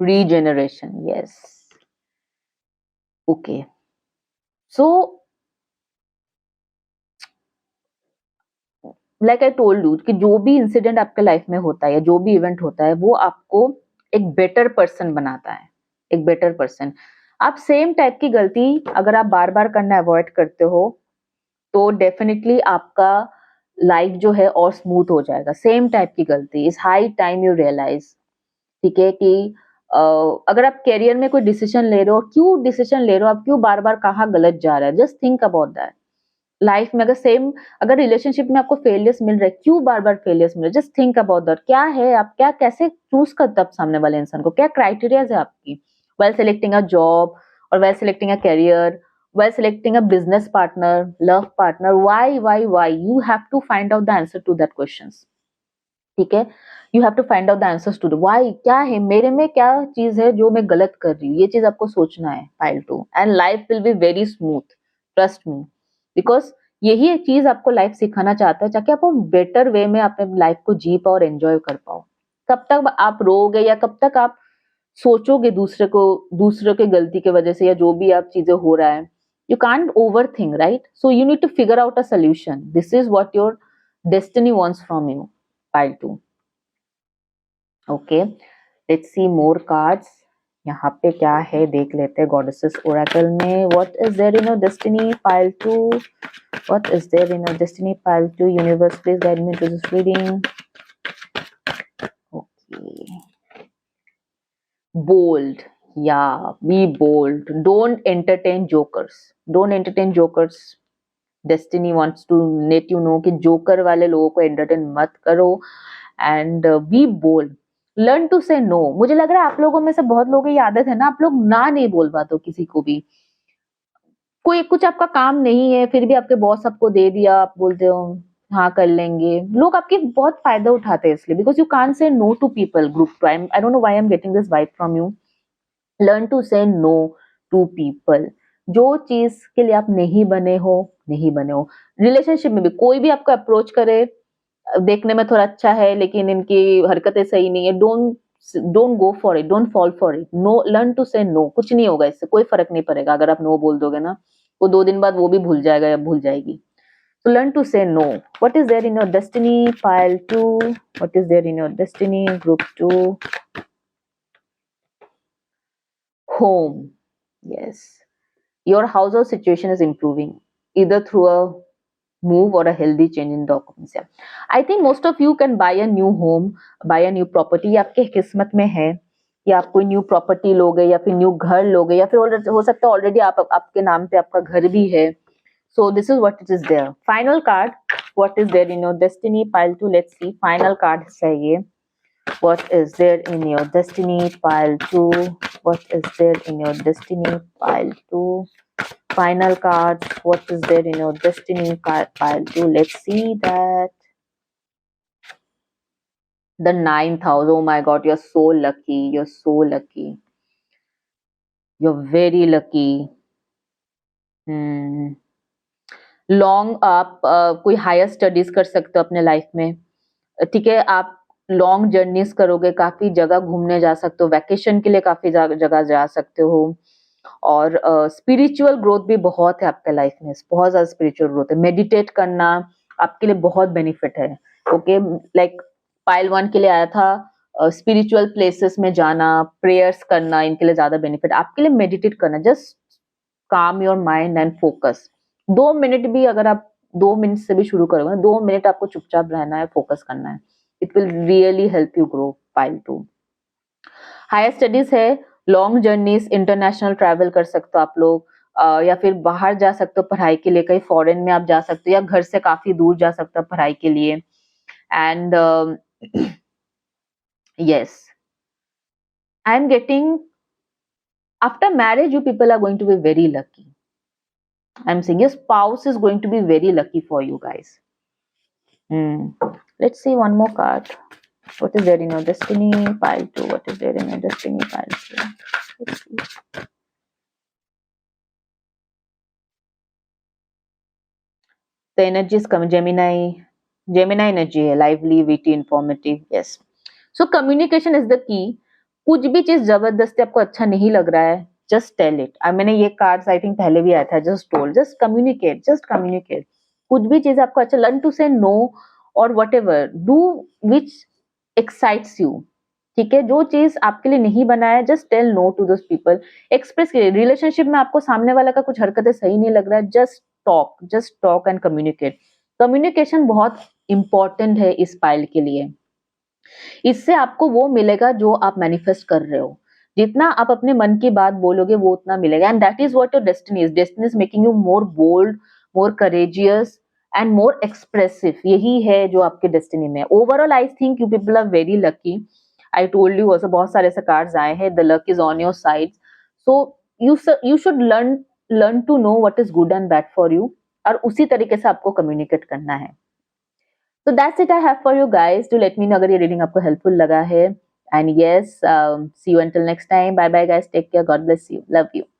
regeneration, yes, okay, so like I told you कि जो भी इंसिडेंट आपके लाइफ में होता है या जो भी इवेंट होता है, वो आपको एक बेटर पर्सन बनाता है, एक बेटर पर्सन। आप सेम टाइप की गलती अगर आप बार बार करना अवॉइड करते हो तो डेफिनेटली आपका लाइफ जो है और स्मूथ हो जाएगा। सेम टाइप की गलती, is high time you realise, ठीक है, कि अगर आप करियर में कोई डिसीजन ले रहे हो, क्यों डिसीजन ले रहे हो, आप क्यों बार बार कहाँ गलत जा रहा है, just think about that. Life में अगर रिलेशनशिप में आपको फेलियर्स मिल रहे हैं, क्यों बार बार फेलियर्स मिल रहे हैं, जस्ट थिंक अबाउट दैट। क्या है, आप क्या कैसे चूज करते हो आप सामने वाले इंसान को, क्या क्राइटेरियाज है आपकी वेल सेलेक्टिंग अ जॉब और well selecting a career while selecting a business partner, love partner, why you have to find out the answer to that questions. ठीक है, you have to find out the answers to the why, क्या है मेरे में, क्या चीज है जो मैं गलत कर रही हूँ, ये चीज आपको सोचना है file 2, and life will be very smooth, trust me, because यही एक चीज आपको लाइफ सिखाना चाहता है ताकि आप बेटर वे में अपने लाइफ को जी पाओ और एंजॉय कर पाओ। कब तक आप रोगे या कब तक आप सोचोगे दूसरे के गलती की वजह से या जो भी आप चीजें हो रहा है, you can't overthink, right? So you need to figure out a solution, this is what your destiny wants from you, pile 2। Okay, let's see more cards, यहाँ पे क्या है देख लेते हैं गॉडेसेस ओरेकल में। What is there in your destiny, pile 2, what is there in your destiny, pile 2, universe please guide me to this reading. Okay, bold, yeah, be bold, don't entertain jokers, destiny wants to let you know कि joker वाले लोगों को entertain मत करो, and be bold, learn to say no. मुझे लग रहा है आप लोगों में से बहुत लोगों की आदत है ना, आप लोग ना नहीं बोल पाते हो किसी को भी, कोई कुछ आपका काम नहीं है फिर भी आपके बॉस आपको दे दिया, आप बोलते हो हाँ कर लेंगे, लोग आपके बहुत फायदा उठाते हैं इसलिए, because you can't say no to people, group two, I don't know why I am getting this vibe from you, learn to say no to people, जो चीज के लिए आप नहीं बने हो, नहीं बने हो। रिलेशनशिप में भी कोई भी आपको अप्रोच करे, देखने में थोड़ा अच्छा है लेकिन इनकी हरकतें सही नहीं है, don't go for it, don't fall for it, no, learn to say no, कुछ नहीं होगा इससे, कोई फर्क नहीं पड़ेगा अगर आप नो बोल दोगे ना, वो 2 दिन बाद वो भी भूल जाएगा या भूल जाएगी। So learn to say no. What is there in your destiny, pile 2? What is there in your destiny, group 2? Home. Yes. Your household situation is improving either through a move or a healthy change in documents. Yeah. I think most of you can buy a new home, buy a new property. आपके किस्मत में है या आप कोई new property लोगे या फिर न्यू घर लोगे या फिर हो सकता है ऑलरेडी आपके नाम पे आपका घर भी है। So this is what it is there. Final card. What is there in your destiny, pile 2? Let's see. Final card है ये. What is there in your destiny, pile 2? What is there in your destiny, pile 2? Final card. What is there in your destiny, pile 2? Let's see that. The 9th house. Oh my God, you're so lucky. You're so lucky. You're very lucky. Long आप कोई higher studies कर सकते हो अपने life में, ठीक है, आप लॉन्ग जर्नीज करोगे, काफी जगह घूमने जा सकते हो, वैकेशन के लिए काफी जगह जा सकते हो, और स्पिरिचुअल ग्रोथ भी बहुत है आपके लाइफ में, बहुत ज्यादा स्पिरिचुअल ग्रोथ है, मेडिटेट करना आपके लिए बहुत बेनिफिट है। ओके, लाइक पाइल 1 के लिए आया था स्पिरिचुअल प्लेसेस में जाना, प्रेयर्स करना, इनके लिए ज्यादा बेनिफिट आपके लिए, मेडिटेट करना, जस्ट काम your mind and focus. 2 minute भी अगर आप 2 मिनट से भी शुरू करोगे ना, 2 मिनट आपको चुपचाप रहना है, फोकस करना है, it will really help you grow, pile 2। Higher studies है, लॉन्ग जर्नीज, इंटरनेशनल ट्रैवल कर सकते हो आप लोग, या फिर बाहर जा सकते हो पढ़ाई के लिए, कहीं फॉरेन में आप जा सकते हो या घर से काफी दूर जा सकते हो पढ़ाई के लिए, and yes, I am getting after marriage you people are going to be very lucky. I'm saying your spouse is going to be very lucky for you guys. Let's see one more card. What is there in your destiny, pile 2? What is there in your destiny, pile 2? Let's see. The energy is coming, Gemini energy है, lively, witty, informative. Yes. So communication is the key. कुछ भी चीज जबरदस्ती आपको अच्छा नहीं लग रहा है, जस्ट टेल इट। मैंने ये कार्ड्स आई थिंक पहले भी आया था, just told, just communicate, just communicate. कुछ भी चीज आपको अच्छा, लर्न टू से नो और whatever, do which excites you, ठीक है, जो चीज आपके लिए नहीं बना है, just tell no to those people, express के लिए। रिलेशनशिप में आपको सामने वाला का कुछ हरकतें सही नहीं लग रहा है, just talk and communicate. Communication बहुत इंपॉर्टेंट है इस पाइल के लिए, इससे आपको वो मिलेगा जो आप मैनिफेस्ट कर रहे हो, जितना आप अपने मन की बात बोलोगे वो उतना मिलेगा, and that is what your destiny is. Destiny is making you more bold, more courageous and more expressive, यही है जो आपके डेस्टिनी में। Overall I think you people are very lucky, I told you also, बहुत सारे ऐसे cards आए हैं, the luck is on your side, so you should learn learn to know what is good and bad for you, और उसी तरीके से आपको कम्युनिकेट करना है. So that's it I have for you guys. Do let me know अगर ये reading आपको हेल्पफुल लगा है. And yes, see you until next time. Bye bye guys. Take care. God bless you. Love you.